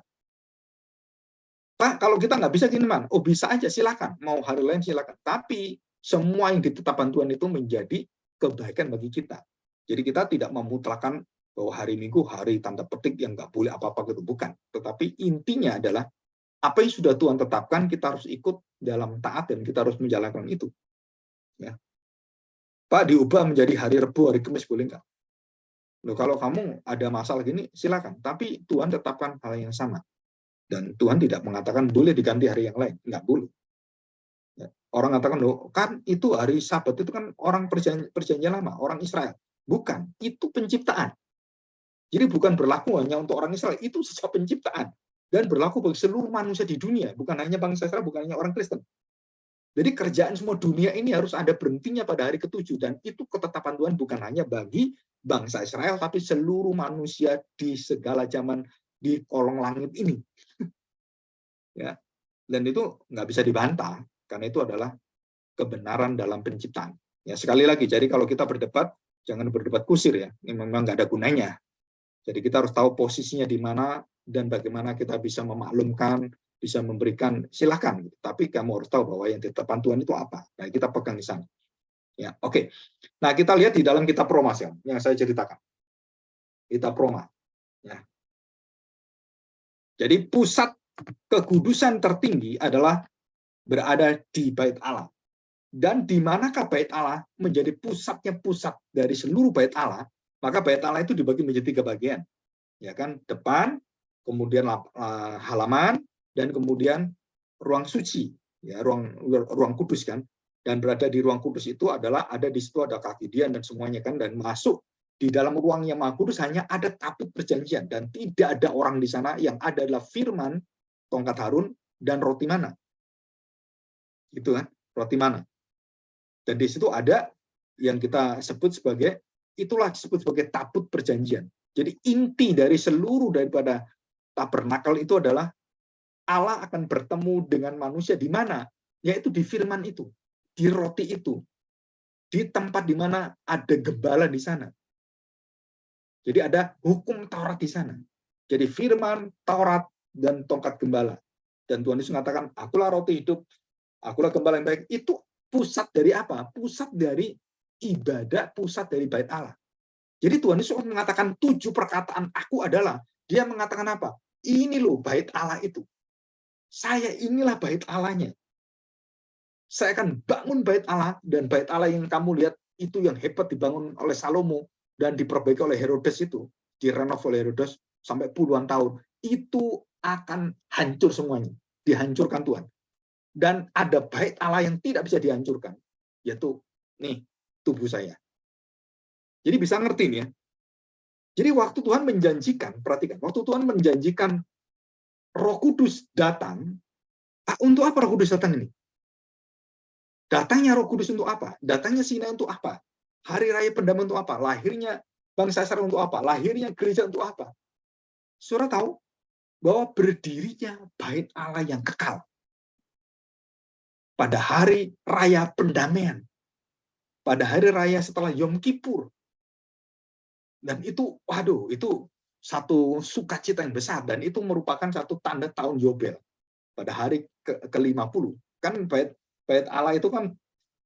Pak, kalau kita nggak bisa gini, Man. Oh, bisa aja, silakan. Mau hari lain, silakan. Tapi semua yang ditetapkan Tuhan itu menjadi kebaikan bagi kita. Jadi kita tidak memutlakan bahwa hari Minggu, hari tanda petik yang nggak boleh apa-apa gitu. Bukan. Tetapi intinya adalah apa yang sudah Tuhan tetapkan, kita harus ikut dalam taat dan kita harus menjalankan itu. Ya. Pak, diubah menjadi hari Rebu, hari Kamis, boleh nggak? Loh, kalau kamu ada masalah gini, silakan. Tapi Tuhan tetapkan hal yang sama. Dan Tuhan tidak mengatakan boleh diganti hari yang lain. Nggak boleh. Ya. Orang mengatakan, loh, kan itu hari Sabat, itu kan orang perjanjian lama, orang Israel. Bukan, itu penciptaan. Jadi bukan berlaku hanya untuk orang Israel, itu sejak penciptaan. Dan berlaku bagi seluruh manusia di dunia, bukan hanya bangsa Israel, bukan hanya orang Kristen. Jadi kerjaan semua dunia ini harus ada berhentinya pada hari ke-7, dan itu ketetapan Tuhan bukan hanya bagi bangsa Israel, tapi seluruh manusia di segala zaman di kolong langit ini. Ya, dan itu nggak bisa dibantah, karena itu adalah kebenaran dalam penciptaan. Ya, sekali lagi, jadi kalau kita berdebat, jangan berdebat kusir ya, ini memang nggak ada gunanya. Jadi kita harus tahu posisinya di mana, dan bagaimana kita bisa memaklumkan, bisa memberikan, silakan. Tapi kamu harus tahu bahwa yang ditetapkan Tuhan itu apa. Nah, kita pegang di sana. Ya, oke. Nah, kita lihat di dalam kitab Roma yang saya ceritakan. Kitab Roma. Ya. Jadi pusat kekudusan tertinggi adalah berada di bait Allah. Dan di manakah bait Allah menjadi pusat dari seluruh bait Allah, maka bait Allah itu dibagi menjadi 3 bagian. Ya kan, depan, kemudian halaman, dan kemudian ruang suci, ya, ruang kudus kan. Dan berada di ruang kudus itu adalah ada di situ ada kaki dia dan semuanya kan, dan masuk di dalam ruang yang maha kudus hanya ada tabut perjanjian dan tidak ada orang di sana, yang ada adalah firman, tongkat Harun, dan roti mana. Itu kan, roti mana. Dan di situ ada yang kita sebut sebagai, itulah disebut sebagai tabut perjanjian. Jadi inti dari seluruh daripada tabernakel itu adalah Allah akan bertemu dengan manusia di mana? Yaitu di firman itu, di roti itu, di tempat di mana ada gembala di sana. Jadi ada hukum Taurat di sana. Jadi firman, Taurat, dan tongkat gembala. Dan Tuhan Yesus mengatakan, akulah roti hidup, akulah gembala yang baik. Itu pusat dari apa? Pusat dari ibadah, pusat dari bait Allah. Jadi Tuhan Yesus mengatakan 7 perkataan aku adalah, dia mengatakan apa? Ini loh bait Allah itu. Saya inilah bait Allahnya. Saya akan bangun bait Allah, dan bait Allah yang kamu lihat itu yang hebat dibangun oleh Salomo dan diperbaiki oleh Herodes itu, direnov oleh Herodes sampai puluhan tahun. Itu akan hancur semuanya, dihancurkan Tuhan. Dan ada bait Allah yang tidak bisa dihancurkan, yaitu nih tubuh saya. Jadi bisa ngerti nih ya. Jadi waktu Tuhan menjanjikan, perhatikan, waktu Tuhan menjanjikan Roh Kudus datang, untuk apa Roh Kudus datang ini? Datangnya Roh Kudus untuk apa? Datangnya Sinai untuk apa? Hari Raya Pendamaian untuk apa? Lahirnya bangsa Israel untuk apa? Lahirnya gereja untuk apa? Saudara tahu bahwa berdirinya bait Allah yang kekal. pada hari raya pendamaian, pada hari raya setelah Yom Kippur. Dan itu, waduh, itu satu sukacita yang besar, dan itu merupakan satu tanda tahun Yobel pada hari ke-50. Kan bait Allah itu kan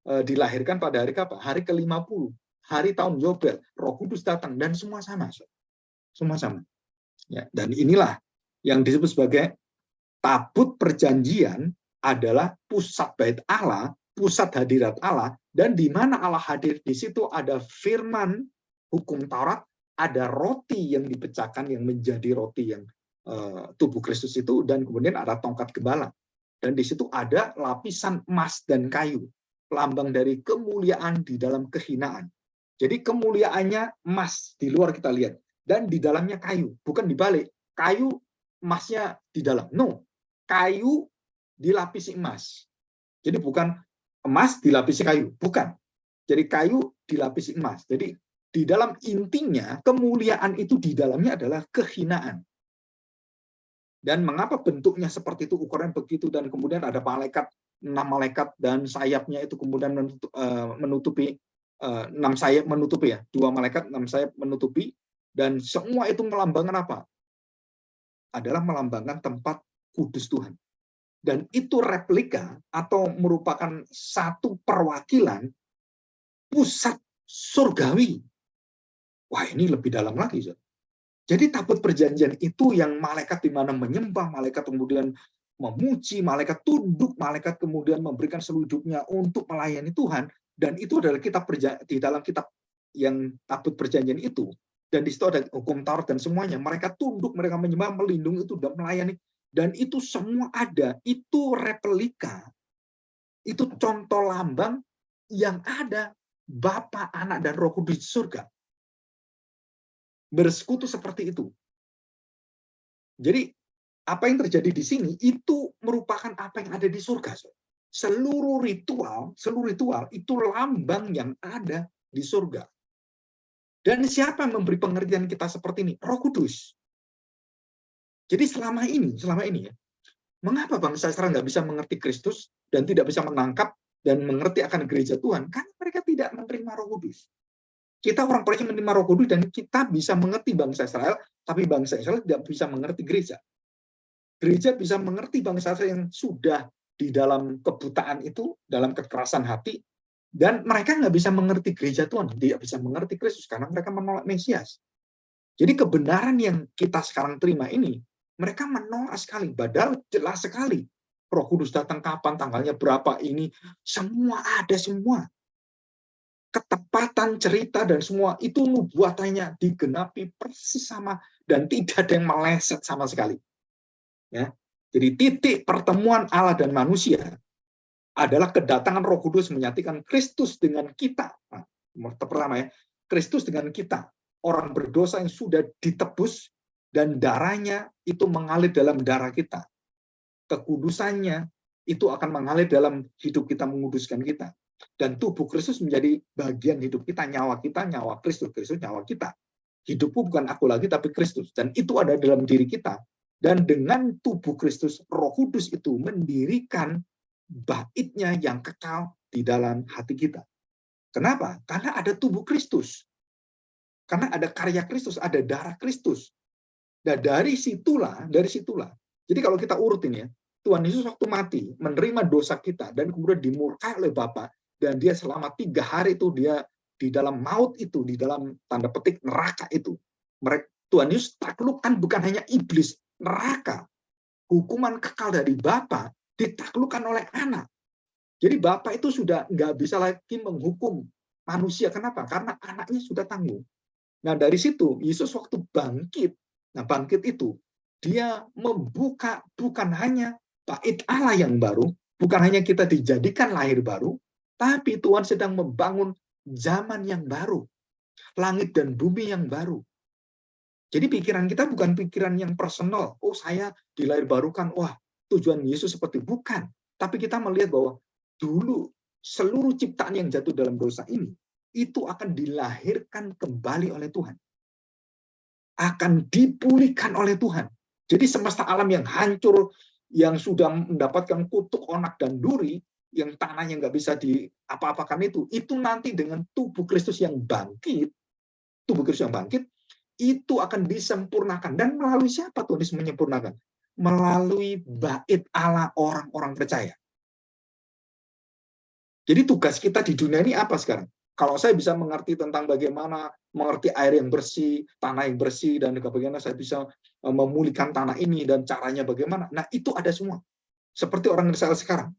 dilahirkan pada hari apa? Hari ke-50, hari tahun Yobel. Roh Kudus datang dan semua sama. Semua sama. Ya, dan inilah yang disebut sebagai tabut perjanjian adalah pusat bait Allah, pusat hadirat Allah, dan di mana Allah hadir di situ ada firman hukum Taurat, ada roti yang dipecahkan yang menjadi roti yang tubuh Kristus itu, dan kemudian ada tongkat gembala. Dan di situ ada lapisan emas dan kayu, lambang dari kemuliaan di dalam kehinaan. Jadi kemuliaannya emas di luar kita lihat, dan di dalamnya kayu, bukan dibalik. Kayu emasnya di dalam. No, kayu dilapisi emas. Jadi bukan emas dilapisi kayu, bukan. Jadi kayu dilapisi emas. Jadi di dalam intinya kemuliaan itu di dalamnya adalah kehinaan. Dan mengapa bentuknya seperti itu, ukuran begitu, dan kemudian ada malaikat, 6 malaikat, dan sayapnya itu kemudian menutupi 6 sayap menutupi, ya, 2 malaikat 6 sayap menutupi, dan semua itu melambangkan apa? Adalah melambangkan tempat kudus Tuhan. Dan itu replika atau merupakan satu perwakilan pusat surgawi. Wah, ini lebih dalam lagi. Jadi tabut perjanjian itu yang malaikat di mana menyembah, malaikat kemudian memuji, malaikat tunduk, malaikat kemudian memberikan seluruh hidupnya untuk melayani Tuhan. Dan itu adalah kitab di dalam kitab yang tabut perjanjian itu. Dan di situ ada hukum Taurat dan semuanya. Mereka tunduk, mereka menyembah, melindungi itu, dan melayani. Dan itu semua ada. Itu replika. Itu contoh lambang yang ada Bapa, Anak, dan Roh Kudus di surga. Bersekutu seperti itu. Jadi apa yang terjadi di sini itu merupakan apa yang ada di surga. Seluruh ritual itu lambang yang ada di surga. Dan siapa yang memberi pengertian kita seperti ini? Roh Kudus. Jadi selama ini ya, mengapa bangsa Israel nggak bisa mengerti Kristus dan tidak bisa menangkap dan mengerti akan gereja Tuhan? Karena mereka tidak menerima Roh Kudus. Kita orang percaya menerima Roh Kudus dan kita bisa mengerti bangsa Israel, tapi bangsa Israel tidak bisa mengerti gereja. Gereja bisa mengerti bangsa Israel yang sudah di dalam kebutaan itu, dalam kekerasan hati, dan mereka nggak bisa mengerti gereja Tuhan, tidak bisa mengerti Kristus karena mereka menolak Mesias. Jadi kebenaran yang kita sekarang terima ini, mereka menolak sekali, padahal jelas sekali. Roh Kudus datang kapan, tanggalnya berapa, ini semua ada semua. Ketepatan cerita dan semua itu nubuatannya digenapi persis sama dan tidak ada yang meleset sama sekali. Ya. Jadi titik pertemuan Allah dan manusia adalah kedatangan Roh Kudus menyatukan Kristus dengan kita. Nah, pertama ya, Kristus dengan kita, orang berdosa yang sudah ditebus dan darahnya itu mengalir dalam darah kita. Kekudusannya itu akan mengalir dalam hidup kita, menguduskan kita. Dan tubuh Kristus menjadi bagian hidup kita, nyawa Kristus, nyawa kita. Hidupku bukan aku lagi, tapi Kristus. Dan itu ada dalam diri kita. Dan dengan tubuh Kristus, Roh Kudus itu mendirikan baitnya yang kekal di dalam hati kita. Kenapa? Karena ada tubuh Kristus. Karena ada karya Kristus, ada darah Kristus. Dan dari situlah. Jadi kalau kita urutin ya, Tuhan Yesus waktu mati, menerima dosa kita, dan kemudian dimurkai oleh Bapa, dan dia selama 3 hari itu dia di dalam maut itu, di dalam tanda petik neraka itu. Tuhan Yesus taklukkan bukan hanya iblis, neraka. Hukuman kekal dari Bapa ditaklukkan oleh anak. Jadi Bapa itu sudah nggak bisa lagi menghukum manusia. Kenapa? Karena anaknya sudah tanggung. Nah dari situ Yesus waktu bangkit, nah bangkit itu dia membuka bukan hanya bait Allah yang baru, bukan hanya kita dijadikan lahir baru, tapi Tuhan sedang membangun zaman yang baru, langit dan bumi yang baru. Jadi pikiran kita bukan pikiran yang personal. Oh saya dilahirbarukan, wah tujuan Yesus seperti bukan. Tapi kita melihat bahwa dulu seluruh ciptaan yang jatuh dalam dosa ini, itu akan dilahirkan kembali oleh Tuhan. Akan dipulihkan oleh Tuhan. Jadi semesta alam yang hancur, yang sudah mendapatkan kutuk, onak, dan duri, yang tanahnya nggak bisa di apa-apakan itu nanti dengan tubuh Kristus yang bangkit, itu akan disempurnakan. Dan melalui siapa Tuhan Yesus menyempurnakan? Melalui bait Allah orang-orang percaya. Jadi tugas kita di dunia ini apa sekarang? Kalau saya bisa mengerti tentang bagaimana mengerti air yang bersih, tanah yang bersih, dan bagaimana saya bisa memulihkan tanah ini dan caranya bagaimana. Nah, itu ada semua. Seperti orang Israel sekarang.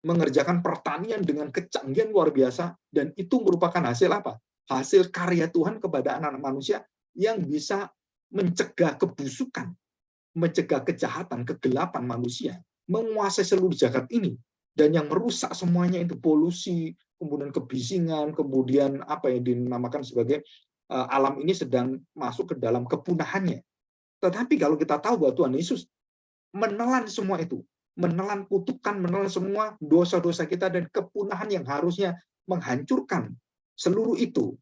Mengerjakan pertanian dengan kecanggihan luar biasa, dan itu merupakan hasil apa? Hasil karya Tuhan kepada anak-anak manusia yang bisa mencegah kebusukan, mencegah kejahatan, kegelapan manusia, menguasai seluruh jagat ini. Dan yang merusak semuanya itu polusi, kemudian kebisingan, kemudian apa yang dinamakan sebagai alam ini sedang masuk ke dalam kepunahannya. Tetapi kalau kita tahu bahwa Tuhan Yesus menelan semua itu, menelan kutukan, menelan semua dosa-dosa kita dan kepunahan yang harusnya menghancurkan seluruh itu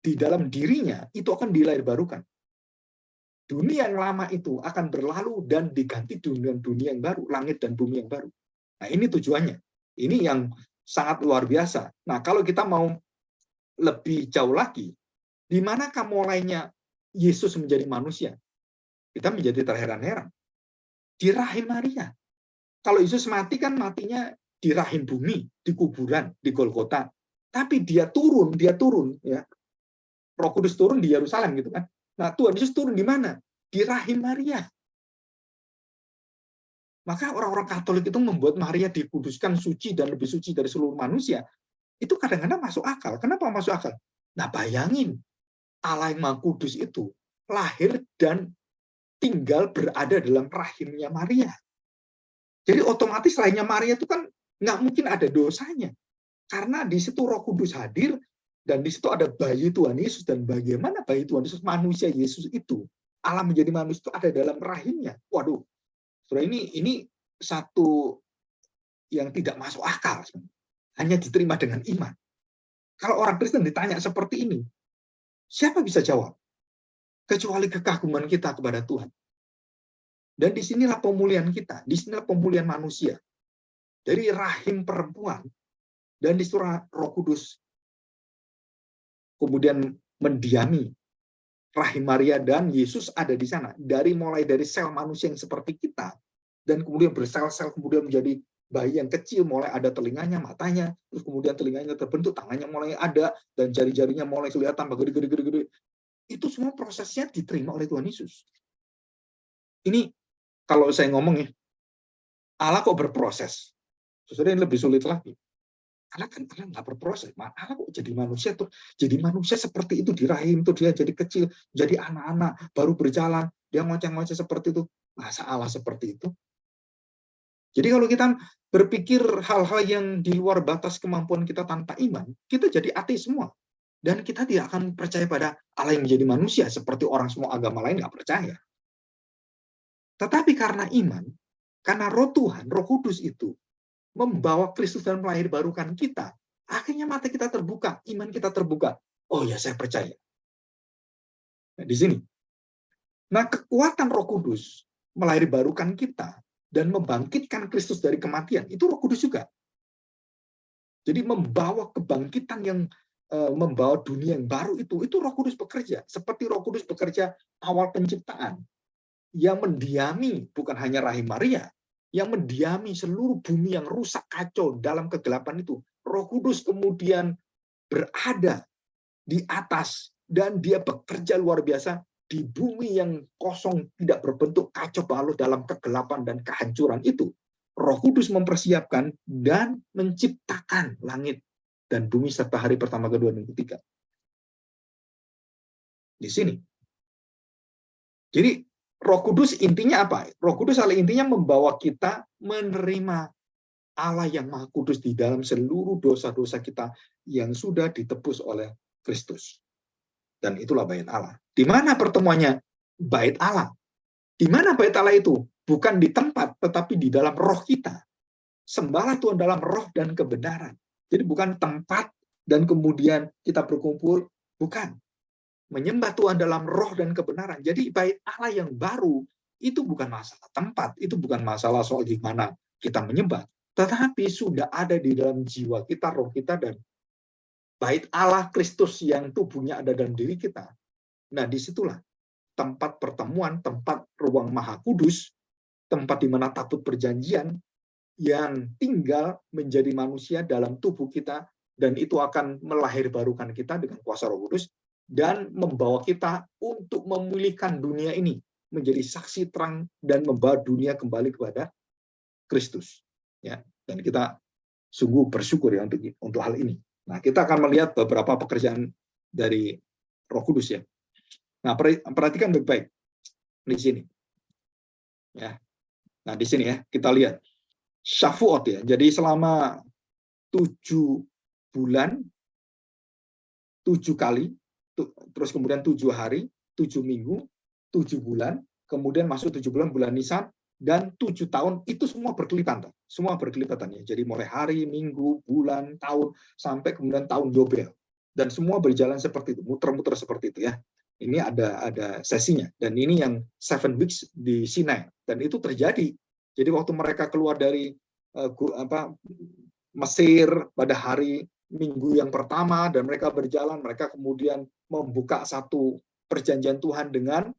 di dalam dirinya, itu akan dilahirbarukan. Dunia yang lama itu akan berlalu dan diganti dengan dunia yang baru, langit dan bumi yang baru. Nah, ini tujuannya. Ini yang sangat luar biasa. Nah, kalau kita mau lebih jauh lagi, di manakah mulainya Yesus menjadi manusia? Kita menjadi terheran-heran. Di rahim Maria. Kalau Yesus mati kan matinya di rahim bumi, di kuburan, di Golgota. Tapi dia turun ya. Roh Kudus turun di Yerusalem gitu kan. Nah, Tuhan Yesus turun di mana? Di rahim Maria. Maka orang-orang Katolik itu membuat Maria dikuduskan suci dan lebih suci dari seluruh manusia. Itu kadang-kadang masuk akal. Kenapa masuk akal? Nah, bayangin Allah yang Maha Kudus itu lahir dan tinggal berada dalam rahimnya Maria. Jadi otomatis rahimnya Maria itu kan nggak mungkin ada dosanya. Karena di situ Roh Kudus hadir, dan di situ ada bayi Tuhan Yesus. Dan bagaimana bayi Tuhan Yesus, manusia Yesus itu, Allah menjadi manusia itu ada dalam rahimnya. Waduh, saudara, ini satu yang tidak masuk akal. Hanya diterima dengan iman. Kalau orang Kristen ditanya seperti ini, siapa bisa jawab? Kecuali kekaguman kita kepada Tuhan. Dan disinilah pemulihan kita, disinilah pemulihan manusia. Dari rahim perempuan, dan di surah Roh Kudus kemudian mendiami rahim Maria, dan Yesus ada di sana. Mulai dari sel manusia yang seperti kita, dan kemudian bersel-sel, kemudian menjadi bayi yang kecil, mulai ada telinganya, matanya, terus kemudian telinganya terbentuk, tangannya mulai ada, dan jari-jarinya mulai kelihatan gede-gede. Itu semua prosesnya diterima oleh Tuhan Yesus. Ini kalau saya ngomong ya, Allah kok berproses? Sesuatu yang lebih sulit lagi. Allah nggak berproses. Allah kok jadi manusia tuh, jadi manusia seperti itu di rahim tuh, dia jadi kecil, jadi anak-anak, baru berjalan, dia ngoceh-ngoceh seperti itu. Masa Allah seperti itu? Jadi kalau kita berpikir hal-hal yang di luar batas kemampuan kita tanpa iman, kita jadi ateis semua. Dan kita tidak akan percaya pada Allah yang menjadi manusia, seperti orang semua agama lain nggak percaya. Tetapi karena iman, karena Roh Tuhan, Roh Kudus itu membawa Kristus dan melahirbarukan kita, akhirnya mata kita terbuka, iman kita terbuka. Oh ya, saya percaya. Nah, di sini. Nah, kekuatan Roh Kudus melahirbarukan kita dan membangkitkan Kristus dari kematian, itu Roh Kudus juga. Jadi membawa kebangkitan yang membawa dunia yang baru itu Roh Kudus bekerja. Seperti Roh Kudus bekerja awal penciptaan, yang mendiami bukan hanya rahim Maria, yang mendiami seluruh bumi yang rusak kacau dalam kegelapan itu. Roh Kudus kemudian berada di atas, dan dia bekerja luar biasa di bumi yang kosong, tidak berbentuk, kacau balau dalam kegelapan dan kehancuran itu. Roh Kudus mempersiapkan dan menciptakan langit dan bumi serta hari pertama, kedua, dan ketiga. Di sini. Jadi Roh Kudus intinya apa? Roh Kudus intinya membawa kita menerima Allah yang Maha Kudus di dalam seluruh dosa-dosa kita yang sudah ditebus oleh Kristus. Dan itulah bait Allah. Di mana pertemuannya? Bait Allah. Di mana bait Allah itu? Bukan di tempat, tetapi di dalam roh kita. Sembahlah Tuhan dalam roh dan kebenaran. Jadi bukan tempat dan kemudian kita berkumpul, bukan. Menyembah Tuhan dalam roh dan kebenaran. Jadi bait Allah yang baru itu bukan masalah tempat, itu bukan masalah soal di mana kita menyembah, tetapi sudah ada di dalam jiwa kita, roh kita, dan bait Allah Kristus yang tubuhnya ada dalam diri kita. Nah, disitulah tempat pertemuan, tempat ruang Maha Kudus, tempat di mana tabut perjanjian yang tinggal menjadi manusia dalam tubuh kita, dan itu akan melahirbarukan kita dengan kuasa Roh Kudus dan membawa kita untuk memulihkan dunia ini menjadi saksi terang dan membawa dunia kembali kepada Kristus. Ya, dan kita sungguh bersyukur ya untuk hal ini. Nah, kita akan melihat beberapa pekerjaan dari Roh Kudus ya. Nah, perhatikan baik-baik di sini. Ya. Nah, di sini ya, kita lihat Shavuot ya. Jadi selama 7 bulan, 7 kali, terus kemudian 7 hari, 7 minggu, 7 bulan, kemudian masuk 7 bulan, bulan Nisan, dan 7 tahun, itu semua berkelipatan. Semua berkelipatan ya. Jadi mulai hari, minggu, bulan, tahun, sampai kemudian tahun Yobel. Dan semua berjalan seperti itu, muter-muter seperti itu ya. Ini ada sesinya. Dan ini yang 7 weeks di Sinai. Dan itu terjadi. Jadi waktu mereka keluar dari Mesir pada hari Minggu yang pertama, dan mereka berjalan, mereka kemudian membuka satu perjanjian Tuhan dengan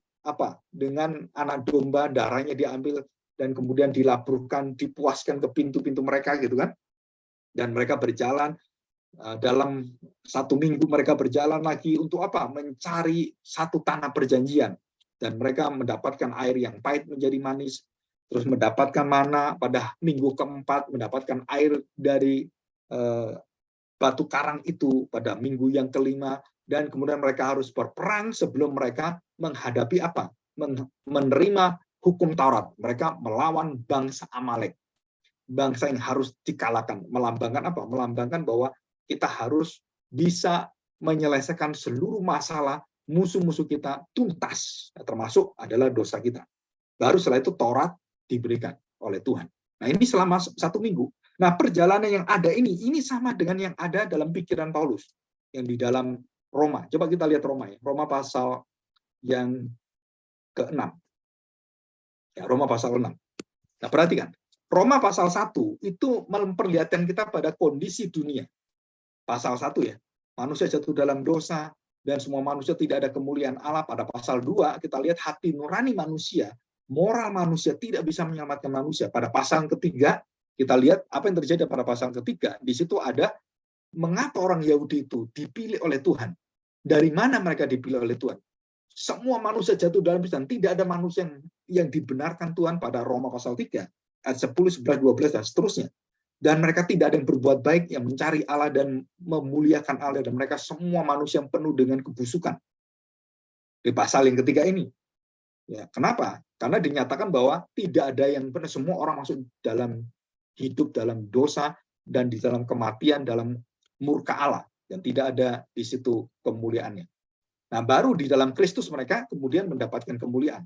dengan anak domba, darahnya diambil dan kemudian dilaburkan, dipuaskan ke pintu-pintu mereka gitu kan. Dan mereka berjalan dalam 1 minggu, mereka berjalan lagi untuk mencari satu tanah perjanjian, dan mereka mendapatkan air yang pahit menjadi manis, terus mendapatkan mana pada minggu keempat, mendapatkan air dari batu karang itu pada minggu yang kelima, dan kemudian mereka harus berperang sebelum mereka menghadapi menerima hukum Taurat. Mereka melawan bangsa Amalek, bangsa yang harus dikalahkan. Melambangkan melambangkan bahwa kita harus bisa menyelesaikan seluruh masalah musuh-musuh kita tuntas, termasuk adalah dosa kita. Baru setelah itu Taurat diberikan oleh Tuhan. Nah, ini selama 1 minggu. Nah, perjalanan yang ada ini sama dengan yang ada dalam pikiran Paulus yang di dalam Roma. Coba kita lihat Roma ya. Roma pasal yang ke-6. Ya, Roma pasal 6. Nah, perhatikan. Roma pasal 1 itu memperlihatkan kita pada kondisi dunia. Pasal 1 ya. Manusia jatuh dalam dosa dan semua manusia tidak ada kemuliaan Allah. Pada pasal 2 kita lihat hati nurani manusia, moral manusia tidak bisa menyelamatkan manusia. Pada pasal ketiga kita lihat apa yang terjadi pada pasal ketiga. Di situ ada mengapa orang Yahudi itu dipilih oleh Tuhan. Dari mana mereka dipilih oleh Tuhan? Semua manusia jatuh dalam dosa. Tidak ada manusia yang dibenarkan Tuhan pada Roma pasal 3 ayat 10, 11, 12 dan seterusnya. Dan mereka tidak ada yang berbuat baik, yang mencari Allah dan memuliakan Allah, dan mereka semua manusia yang penuh dengan kebusukan. Di pasal yang ketiga ini. Ya, kenapa? Karena dinyatakan bahwa tidak ada yang benar, semua orang masuk dalam hidup dalam dosa dan di dalam kematian, dalam murka Allah, dan tidak ada di situ kemuliaannya. Nah, baru di dalam Kristus mereka kemudian mendapatkan kemuliaan.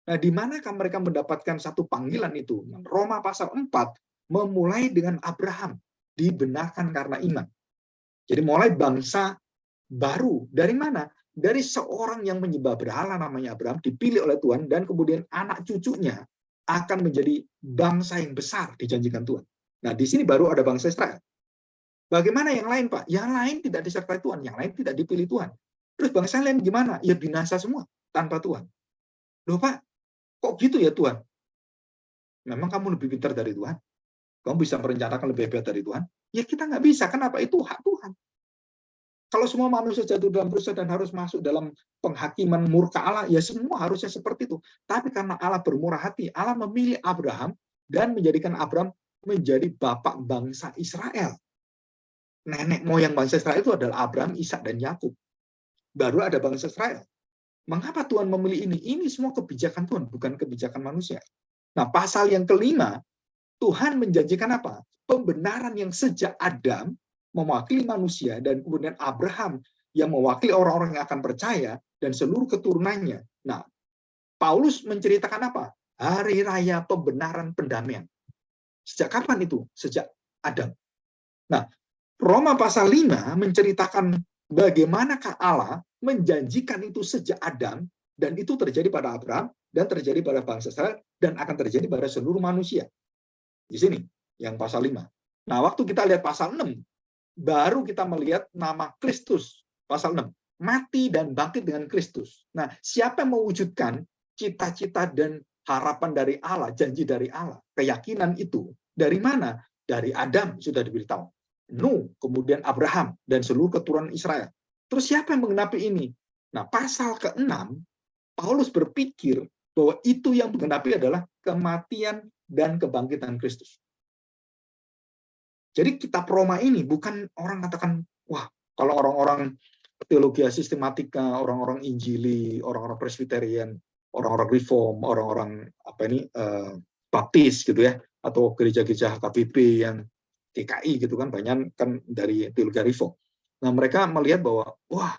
Nah, di manakah mereka mendapatkan satu panggilan itu? Roma pasal 4 memulai dengan Abraham, dibenarkan karena iman. Jadi mulai bangsa baru. Dari mana? Dari seorang yang menyembah berhala namanya Abraham, dipilih oleh Tuhan, dan kemudian anak cucunya akan menjadi bangsa yang besar dijanjikan Tuhan. Nah, di sini baru ada bangsa Israel. Bagaimana yang lain, Pak? Yang lain tidak disertai Tuhan, yang lain tidak dipilih Tuhan. Terus bangsa lain gimana? Ya binasa semua tanpa Tuhan. Loh, Pak, kok gitu ya Tuhan? Memang kamu lebih pintar dari Tuhan? Kamu bisa merencanakan lebih hebat dari Tuhan? Ya kita nggak bisa. Kenapa? Itu hak Tuhan. Kalau semua manusia jatuh dalam dosa dan harus masuk dalam penghakiman murka Allah, ya semua harusnya seperti itu. Tapi karena Allah bermurah hati, Allah memilih Abraham dan menjadikan Abraham menjadi bapak bangsa Israel. Nenek moyang bangsa Israel itu adalah Abraham, Ishak, dan Yakub. Baru ada bangsa Israel. Mengapa Tuhan memilih ini? Ini semua kebijakan Tuhan, bukan kebijakan manusia. Nah, pasal yang kelima, Tuhan menjanjikan apa? Pembenaran yang sejak Adam mewakili manusia, dan kemudian Abraham yang mewakili orang-orang yang akan percaya dan seluruh keturunannya. Nah, Paulus menceritakan apa? Hari raya pembenaran pendamaian. Sejak kapan itu? Sejak Adam. Nah, Roma pasal 5 menceritakan bagaimanakah Allah menjanjikan itu sejak Adam, dan itu terjadi pada Abraham dan terjadi pada bangsa Israel dan akan terjadi pada seluruh manusia. Di sini yang pasal 5. Nah, waktu kita lihat pasal 6, baru kita melihat nama Kristus. Pasal 6, mati dan bangkit dengan Kristus. Nah, siapa yang mewujudkan cita-cita dan harapan dari Allah, janji dari Allah, keyakinan itu? Dari mana? Dari Adam, sudah diberitahu. Nuh, kemudian Abraham, dan seluruh keturunan Israel. Terus siapa yang menggenapi ini? Nah, pasal ke-6, Paulus berpikir bahwa itu yang menggenapi adalah kematian dan kebangkitan Kristus. Jadi kitab Roma ini bukan orang katakan, wah, kalau orang-orang teologi sistematika, orang-orang Injili, orang-orang Presbyterian, orang-orang Reform, orang-orang Baptis gitu ya, atau gereja-gereja HKBP yang GKI gitu kan, banyak kan dari teologi Reform. Nah, mereka melihat bahwa wah,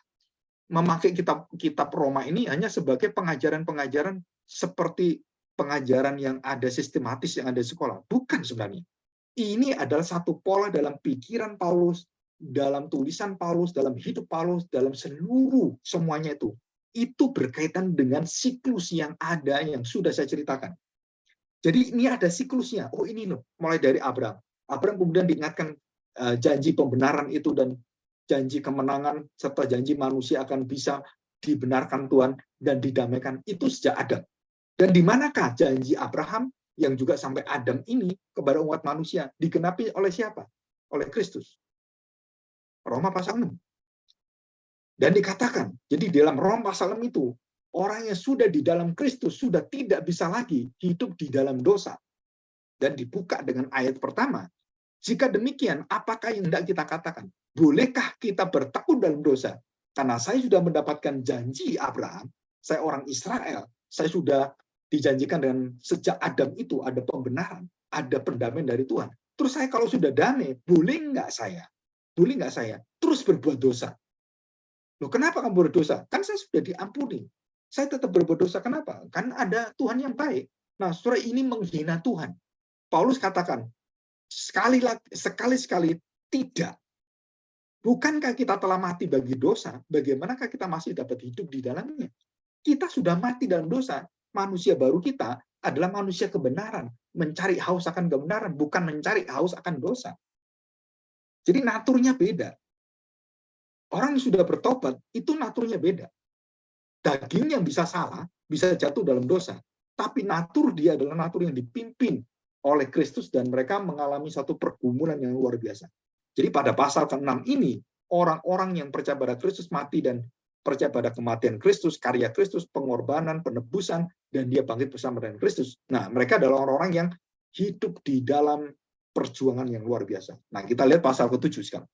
memakai kitab Roma ini hanya sebagai pengajaran-pengajaran seperti pengajaran yang ada sistematis yang ada di sekolah. Bukan sebenarnya. Ini adalah satu pola dalam pikiran Paulus, dalam tulisan Paulus, dalam hidup Paulus, dalam seluruh semuanya itu. Itu berkaitan dengan siklus yang ada yang sudah saya ceritakan. Jadi ini ada siklusnya. Oh ini loh, mulai dari Abraham. Abraham kemudian diingatkan janji pembenaran itu dan janji kemenangan serta janji manusia akan bisa dibenarkan Tuhan dan didamaikan itu sejak Adam. Dan di manakah janji Abraham yang juga sampai Adam ini kepada umat manusia digenapi oleh siapa? Oleh Kristus. Roma pasal 6. Dan dikatakan, jadi dalam Roma pasal 6 itu, orang yang sudah di dalam Kristus sudah tidak bisa lagi hidup di dalam dosa. Dan dibuka dengan ayat pertama. Jika demikian, apakah yang hendak kita katakan? Bolehkah kita bertekun dalam dosa? Karena saya sudah mendapatkan janji Abraham, saya orang Israel, saya sudah dijanjikan dengan sejak Adam itu ada pembenaran, ada pendamaian dari Tuhan. Terus saya kalau sudah damai, boleh nggak saya? Boleh nggak saya terus berbuat dosa? Loh, kenapa kamu berdosa? Kan saya sudah diampuni. Saya tetap berbuat dosa. Kenapa? Kan ada Tuhan yang baik. Nah, saudara, ini menghina Tuhan. Paulus katakan, sekali-sekali tidak. Bukankah kita telah mati bagi dosa? Bagaimanakah kita masih dapat hidup di dalamnya? Kita sudah mati dalam dosa. Manusia baru kita adalah manusia kebenaran. Mencari haus akan kebenaran, bukan mencari haus akan dosa. Jadi naturnya beda. Orang yang sudah bertobat, itu naturnya beda. Daging yang bisa salah, bisa jatuh dalam dosa. Tapi natur dia adalah natur yang dipimpin oleh Kristus dan mereka mengalami satu pergumulan yang luar biasa. Jadi pada pasal ke-6 ini, orang-orang yang percaya pada Kristus mati dan percaya pada kematian Kristus, karya Kristus, pengorbanan, penebusan, dan dia bangkit bersama dengan Kristus. Nah, mereka adalah orang-orang yang hidup di dalam perjuangan yang luar biasa. Nah, kita lihat pasal ke-7 sekarang.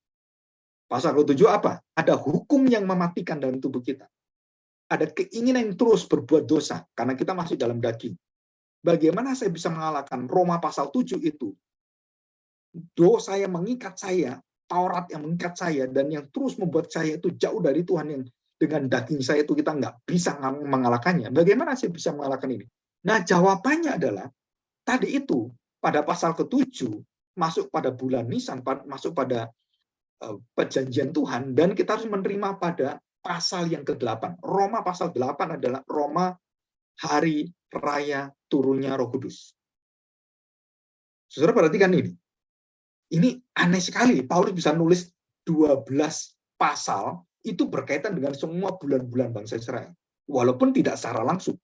Pasal ke-7 apa? Ada hukum yang mematikan dalam tubuh kita. Ada keinginan yang terus berbuat dosa, karena kita masih dalam daging. Bagaimana saya bisa mengalahkan? Roma pasal 7 itu. Dosa yang mengikat saya, Taurat yang mengikat saya, dan yang terus membuat saya itu jauh dari Tuhan, yang dengan daging saya itu kita nggak bisa mengalahkannya. Bagaimana saya bisa mengalahkan ini? Nah, jawabannya adalah, tadi itu, pada pasal ke-7, masuk pada bulan Nisan, masuk pada perjanjian Tuhan, dan kita harus menerima pada pasal yang ke-8. Roma pasal 8 adalah Roma hari raya turunnya Roh Kudus. Saudara perhatikan ini. Ini aneh sekali. Paulus bisa nulis 12 pasal itu berkaitan dengan semua bulan-bulan bangsa Israel. Walaupun tidak secara langsung.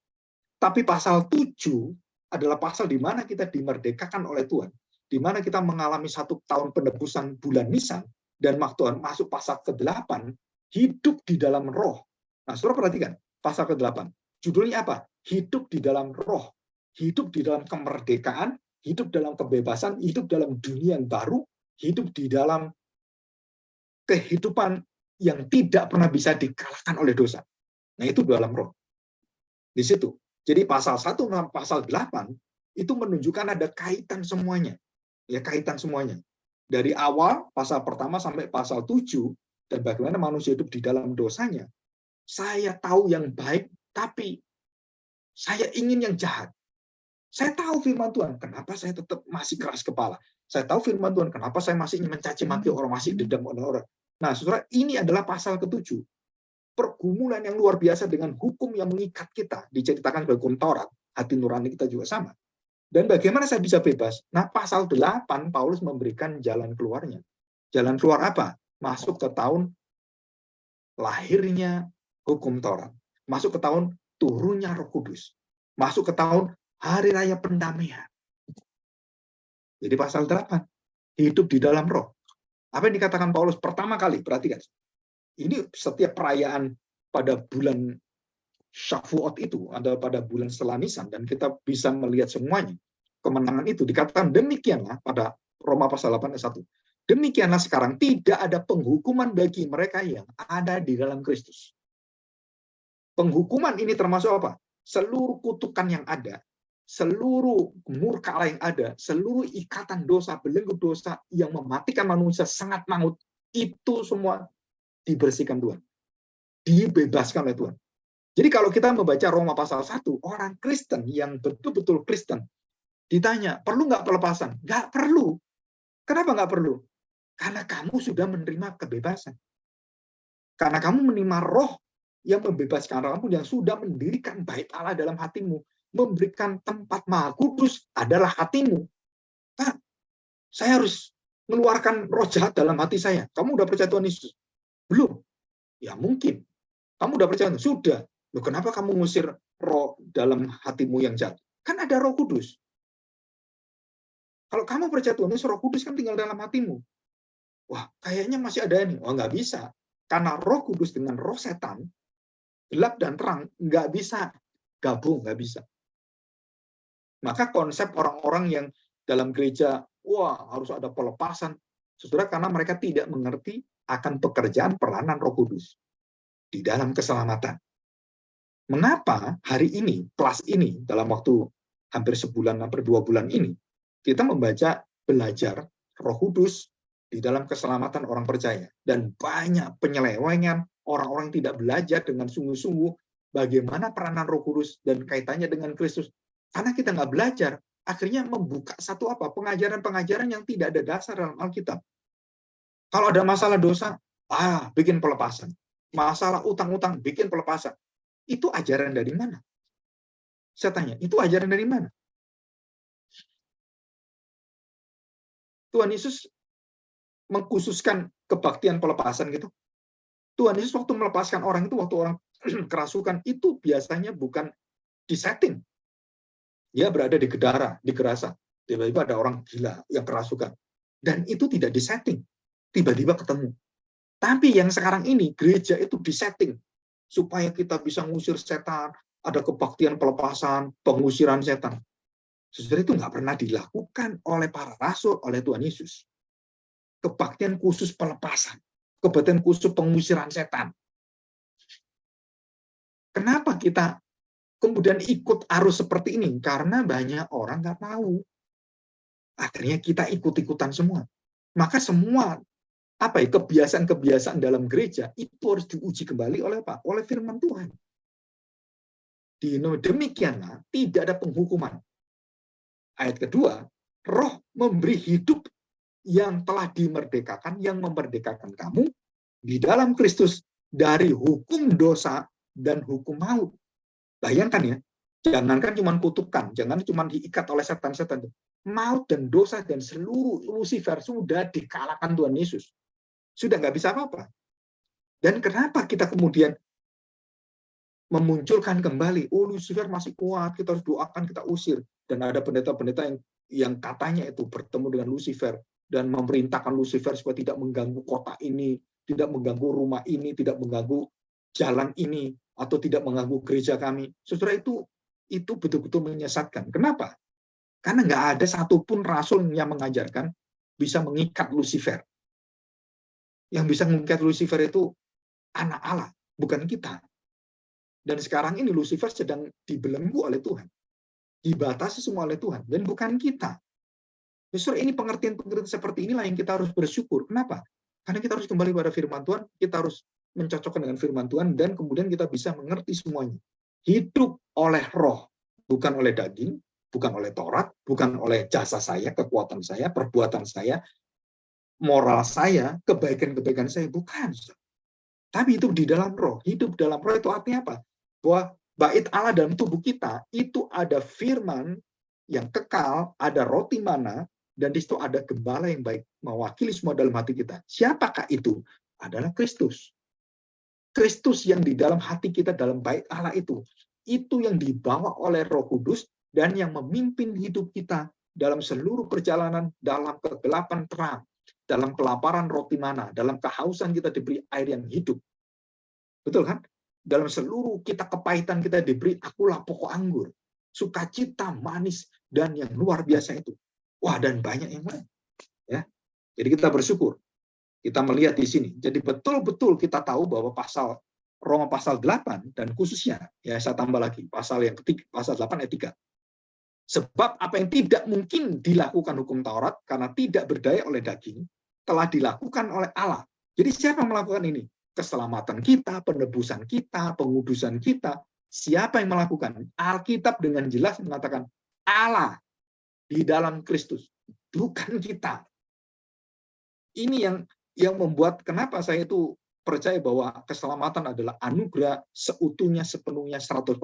Tapi pasal 7 adalah pasal di mana kita dimerdekakan oleh Tuhan. Di mana kita mengalami 1 tahun penebusan bulan Nisan. Dan waktu masuk pasal ke-8, hidup di dalam roh. Nah, saudara perhatikan, pasal ke-8. Judulnya apa? Hidup di dalam roh. Hidup di dalam kemerdekaan, hidup dalam kebebasan, hidup dalam dunia yang baru, hidup di dalam kehidupan yang tidak pernah bisa dikalahkan oleh dosa. Nah, itu dalam roh. Di situ. Jadi pasal 1 dan pasal 8 itu menunjukkan ada kaitan semuanya. Ya, kaitan semuanya. Dari awal pasal pertama sampai pasal 7 dan bagaimana manusia hidup di dalam dosanya. Saya tahu yang baik, tapi saya ingin yang jahat. Saya tahu firman Tuhan, kenapa saya tetap masih keras kepala? Saya tahu firman Tuhan, kenapa saya masih ingin mencaci maki orang, masih dendam orang. Nah, saudara, ini adalah pasal ke-7. Pergumulan yang luar biasa dengan hukum yang mengikat kita. Diceritakan oleh hukum Taurat, hati nurani kita juga sama. Dan bagaimana saya bisa bebas? Nah, pasal 8 Paulus memberikan jalan keluarnya. Jalan keluar apa? Masuk ke tahun lahirnya hukum Taurat. Masuk ke tahun turunnya Roh Kudus. Masuk ke tahun hari raya pendamaian. Jadi pasal 8, hidup di dalam roh. Apa yang dikatakan Paulus pertama kali? Perhatikan. Ini setiap perayaan pada bulan Shavuot itu, ada pada bulan setelah Nisan, dan kita bisa melihat semuanya. Kemenangan itu dikatakan demikianlah pada Roma pasal 8 ayat 1. Demikianlah sekarang tidak ada penghukuman bagi mereka yang ada di dalam Kristus. Penghukuman ini termasuk apa? Seluruh kutukan yang ada, seluruh murka Allah yang ada, seluruh ikatan dosa, belenggu dosa yang mematikan manusia sangat maut, itu semua dibersihkan Tuhan. Dibebaskan oleh Tuhan. Jadi kalau kita membaca Roma pasal 1, orang Kristen yang betul-betul Kristen, ditanya, perlu nggak pelepasan? Nggak perlu. Kenapa nggak perlu? Karena kamu sudah menerima kebebasan. Karena kamu menerima roh yang membebaskan kamu, yang sudah mendirikan bait Allah dalam hatimu, memberikan tempat Maha Kudus adalah hatimu. Pak, saya harus mengeluarkan roh jahat dalam hati saya. Kamu udah percaya Tuhan Yesus? Belum. Ya mungkin. Kamu udah percaya? Sudah. Loh, kenapa kamu ngusir roh dalam hatimu yang jahat? Kan ada Roh Kudus. Kalau kamu percaya Tuhan Yesus, Roh Kudus kan tinggal dalam hatimu. Wah, kayaknya masih ada ini. Oh, nggak bisa. Karena Roh Kudus dengan roh setan, gelap dan terang, nggak bisa gabung, nggak bisa. Maka konsep orang-orang yang dalam gereja, wah harus ada pelepasan, saudara, karena mereka tidak mengerti akan pekerjaan peranan Roh Kudus di dalam keselamatan. Mengapa hari ini, kelas ini, dalam waktu hampir sebulan, hampir 2 bulan ini, kita belajar Roh Kudus di dalam keselamatan orang percaya. Dan banyak penyelewengan, orang-orang tidak belajar dengan sungguh-sungguh bagaimana peranan Roh Kudus dan kaitannya dengan Kristus. Karena kita nggak belajar, akhirnya membuka satu pengajaran-pengajaran yang tidak ada dasar dalam Alkitab. Kalau ada masalah dosa, bikin pelepasan. Masalah utang-utang, bikin pelepasan. Itu ajaran dari mana? Saya tanya, itu ajaran dari mana? Tuhan Yesus mengkhususkan kebaktian pelepasan gitu. Tuhan Yesus waktu melepaskan orang itu, waktu orang kerasukan, itu biasanya bukan disetting. Dia berada di Gedara, di Gerasa. Tiba-tiba ada orang gila yang kerasukan. Dan itu tidak disetting. Tiba-tiba ketemu. Tapi yang sekarang ini, gereja itu disetting. Supaya kita bisa ngusir setan, ada kebaktian pelepasan, pengusiran setan. Saudara, itu nggak pernah dilakukan oleh para rasul, oleh Tuhan Yesus. Kebaktian khusus pelepasan, kebaktian khusus pengusiran setan. Kenapa kita kemudian ikut arus seperti ini? Karena banyak orang nggak tahu. Akhirnya kita ikut-ikutan semua. Maka semua kebiasaan-kebiasaan dalam gereja itu harus diuji kembali oleh apa? Oleh firman Tuhan. Demikianlah tidak ada penghukuman. Ayat kedua, roh memberi hidup yang telah dimerdekakan, yang memerdekakan kamu di dalam Kristus dari hukum dosa dan hukum maut. Bayangkan ya, jangankan cuma kutukan, jangan cuma diikat oleh setan-setan. Maut dan dosa dan seluruh Lucifer sudah dikalahkan Tuhan Yesus. Sudah nggak bisa apa-apa. Dan kenapa kita kemudian memunculkan kembali, Lucifer masih kuat, kita harus doakan, kita usir. Dan ada pendeta-pendeta yang katanya itu bertemu dengan Lucifer dan memerintahkan Lucifer supaya tidak mengganggu kota ini, tidak mengganggu rumah ini, tidak mengganggu jalan ini, atau tidak mengganggu gereja kami. Saudara, itu betul-betul menyesatkan. Kenapa? Karena nggak ada satupun rasul yang mengajarkan bisa mengikat Lucifer. Yang bisa mengikat Lucifer itu anak Allah, bukan kita. Dan sekarang ini Lucifer sedang dibelenggu oleh Tuhan. Dibatasi semua oleh Tuhan. Dan bukan kita. Justru ini pengertian-pengertian seperti inilah yang kita harus bersyukur. Kenapa? Karena kita harus kembali pada firman Tuhan, kita harus mencocokkan dengan firman Tuhan, dan kemudian kita bisa mengerti semuanya. Hidup oleh roh, bukan oleh daging, bukan oleh Taurat, bukan oleh jasa saya, kekuatan saya, perbuatan saya, moral saya, kebaikan-kebaikan saya, bukan. Tapi itu di dalam roh. Hidup dalam roh itu artinya apa? Bahwa bait Allah dalam tubuh kita, itu ada firman yang kekal, ada roti mana, dan di situ ada gembala yang baik, mewakili semua dalam hati kita. Siapakah itu? Adalah Kristus. Kristus yang di dalam hati kita, dalam bait Allah itu yang dibawa oleh Roh Kudus dan yang memimpin hidup kita dalam seluruh perjalanan, dalam kegelapan terang, dalam kelaparan roti mana, dalam kehausan kita diberi air yang hidup. Betul kan? Dalam seluruh kita kepahitan kita diberi akulah pokok anggur. Sukacita, manis, dan yang luar biasa itu. Wah, dan banyak yang lain. Ya. Jadi kita bersyukur. Kita melihat di sini. Jadi betul-betul kita tahu bahwa Roma pasal 8 dan khususnya, ya saya tambah lagi, pasal yang ketiga, pasal 8 ayat 3. Sebab apa yang tidak mungkin dilakukan hukum Taurat karena tidak berdaya oleh daging, telah dilakukan oleh Allah. Jadi siapa yang melakukan ini? Keselamatan kita, penebusan kita, pengudusan kita. Siapa yang melakukan? Alkitab dengan jelas mengatakan Allah di dalam Kristus, bukan kita. Ini yang membuat kenapa saya itu percaya bahwa keselamatan adalah anugerah seutuhnya, sepenuhnya, 100%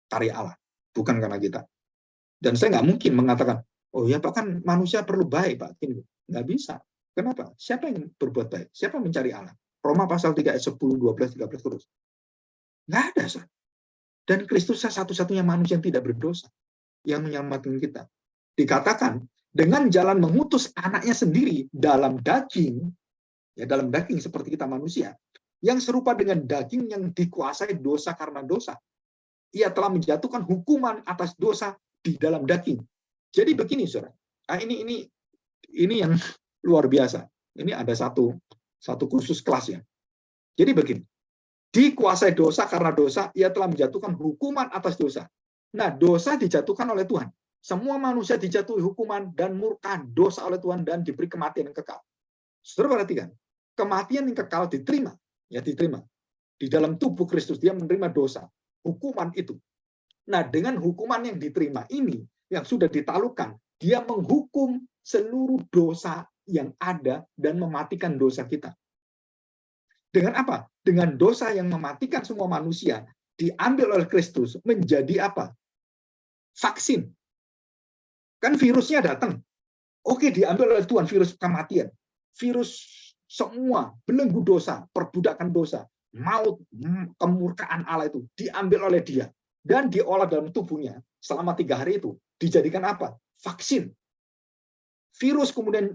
karya Allah, bukan karena kita. Dan saya nggak mungkin mengatakan, oh ya Pak, kan manusia perlu baik Pak. Nggak bisa. Kenapa? Siapa yang berbuat baik? Siapa yang mencari Allah? Roma pasal 3 ayat 10, 12, 13 terus. Nggak ada. Dan Kristus satu-satunya manusia yang tidak berdosa, yang menyelamatkan kita. Dikatakan, dengan jalan mengutus anaknya sendiri dalam daging, ya dalam daging seperti kita manusia, yang serupa dengan daging yang dikuasai dosa karena dosa. Ia telah menjatuhkan hukuman atas dosa di dalam daging. Jadi begini, saudara. Nah, ini yang luar biasa. Ini ada satu khusus kelas ya. Jadi begini. Dikuasai dosa karena dosa, ia telah menjatuhkan hukuman atas dosa. Nah, dosa dijatuhkan oleh Tuhan. Semua manusia dijatuhi hukuman dan murka dosa oleh Tuhan dan diberi kematian yang kekal. Saudara perhatikan, kematian yang kekal diterima. Di dalam tubuh Kristus, dia menerima dosa. Hukuman itu. Nah, dengan hukuman yang diterima ini, yang sudah ditalukan, dia menghukum seluruh dosa yang ada dan mematikan dosa kita. Dengan apa? Dengan dosa yang mematikan semua manusia, diambil oleh Kristus menjadi apa? Vaksin. Kan virusnya datang. Oke, diambil oleh Tuhan virus kematian. Virus semua belenggu dosa, perbudakan dosa, maut, kemurkaan Allah itu diambil oleh dia dan diolah dalam tubuhnya selama 3 hari itu. Dijadikan apa? Vaksin. Virus kemudian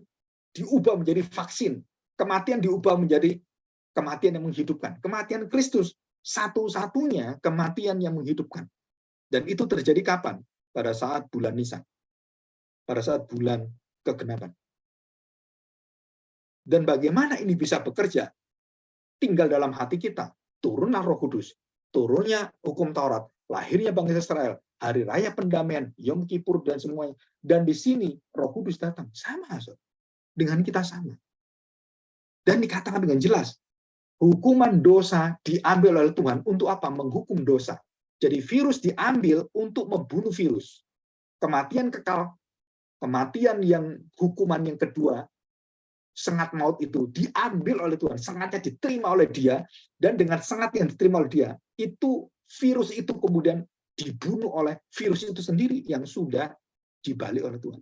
diubah menjadi vaksin. Kematian diubah menjadi kematian yang menghidupkan. Kematian Kristus satu-satunya kematian yang menghidupkan. Dan itu terjadi kapan? Pada saat bulan Nisan. Pada saat bulan kegenapan. Dan bagaimana ini bisa bekerja? Tinggal dalam hati kita. Turunlah Roh Kudus. Turunnya hukum Taurat. Lahirnya bangsa Israel. Hari Raya Pendamaian. Yom Kippur dan semuanya. Dan di sini Roh Kudus datang. Sama. Dengan kita sama. Dan dikatakan dengan jelas. Hukuman dosa diambil oleh Tuhan untuk apa? Menghukum dosa. Jadi virus diambil untuk membunuh virus. Kematian kekal, kematian yang hukuman yang kedua, sengat maut itu diambil oleh Tuhan. Sengatnya diterima oleh dia, dan dengan sengat yang diterima oleh dia, itu virus itu kemudian dibunuh oleh virus itu sendiri yang sudah dibalik oleh Tuhan.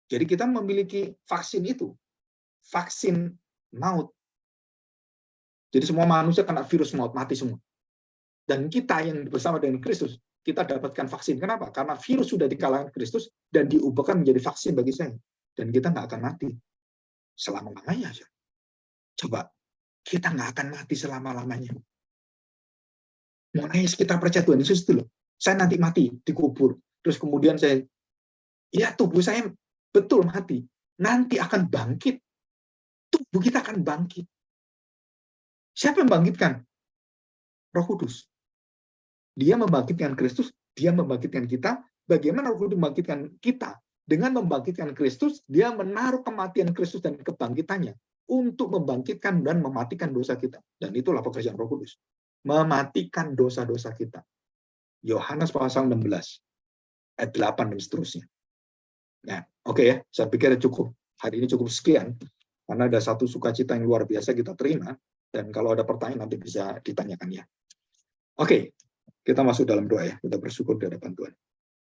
Jadi kita memiliki vaksin itu. Vaksin maut. Jadi semua manusia kena virus maut, mati semua. Dan kita yang bersama dengan Kristus, kita dapatkan vaksin. Kenapa? Karena virus sudah dikalahkan Kristus dan diubahkan menjadi vaksin bagi saya. Dan kita nggak akan mati selama-lamanya. Coba, kita nggak akan mati selama-lamanya. Mulai kita percaya Tuhan Yesus itu loh. Saya nanti mati, dikubur. Terus kemudian ya tubuh saya betul mati. Nanti akan bangkit. Tubuh kita akan bangkit. Siapa yang membangkitkan? Roh Kudus. Dia membangkitkan Kristus, dia membangkitkan kita. Bagaimana Roh Kudus membangkitkan kita? Dengan membangkitkan Kristus, dia menaruh kematian Kristus dan kebangkitannya untuk membangkitkan dan mematikan dosa kita. Dan itulah pekerjaan Roh Kudus. Mematikan dosa-dosa kita. Yohanes pasal 16, ayat 8 dan seterusnya. Nah, oke ya, saya pikir cukup. Hari ini cukup sekian. Karena ada satu sukacita yang luar biasa kita terima. Dan kalau ada pertanyaan nanti bisa ditanyakan ya. Oke, kita masuk dalam doa ya. Kita bersyukur di hadapan Tuhan.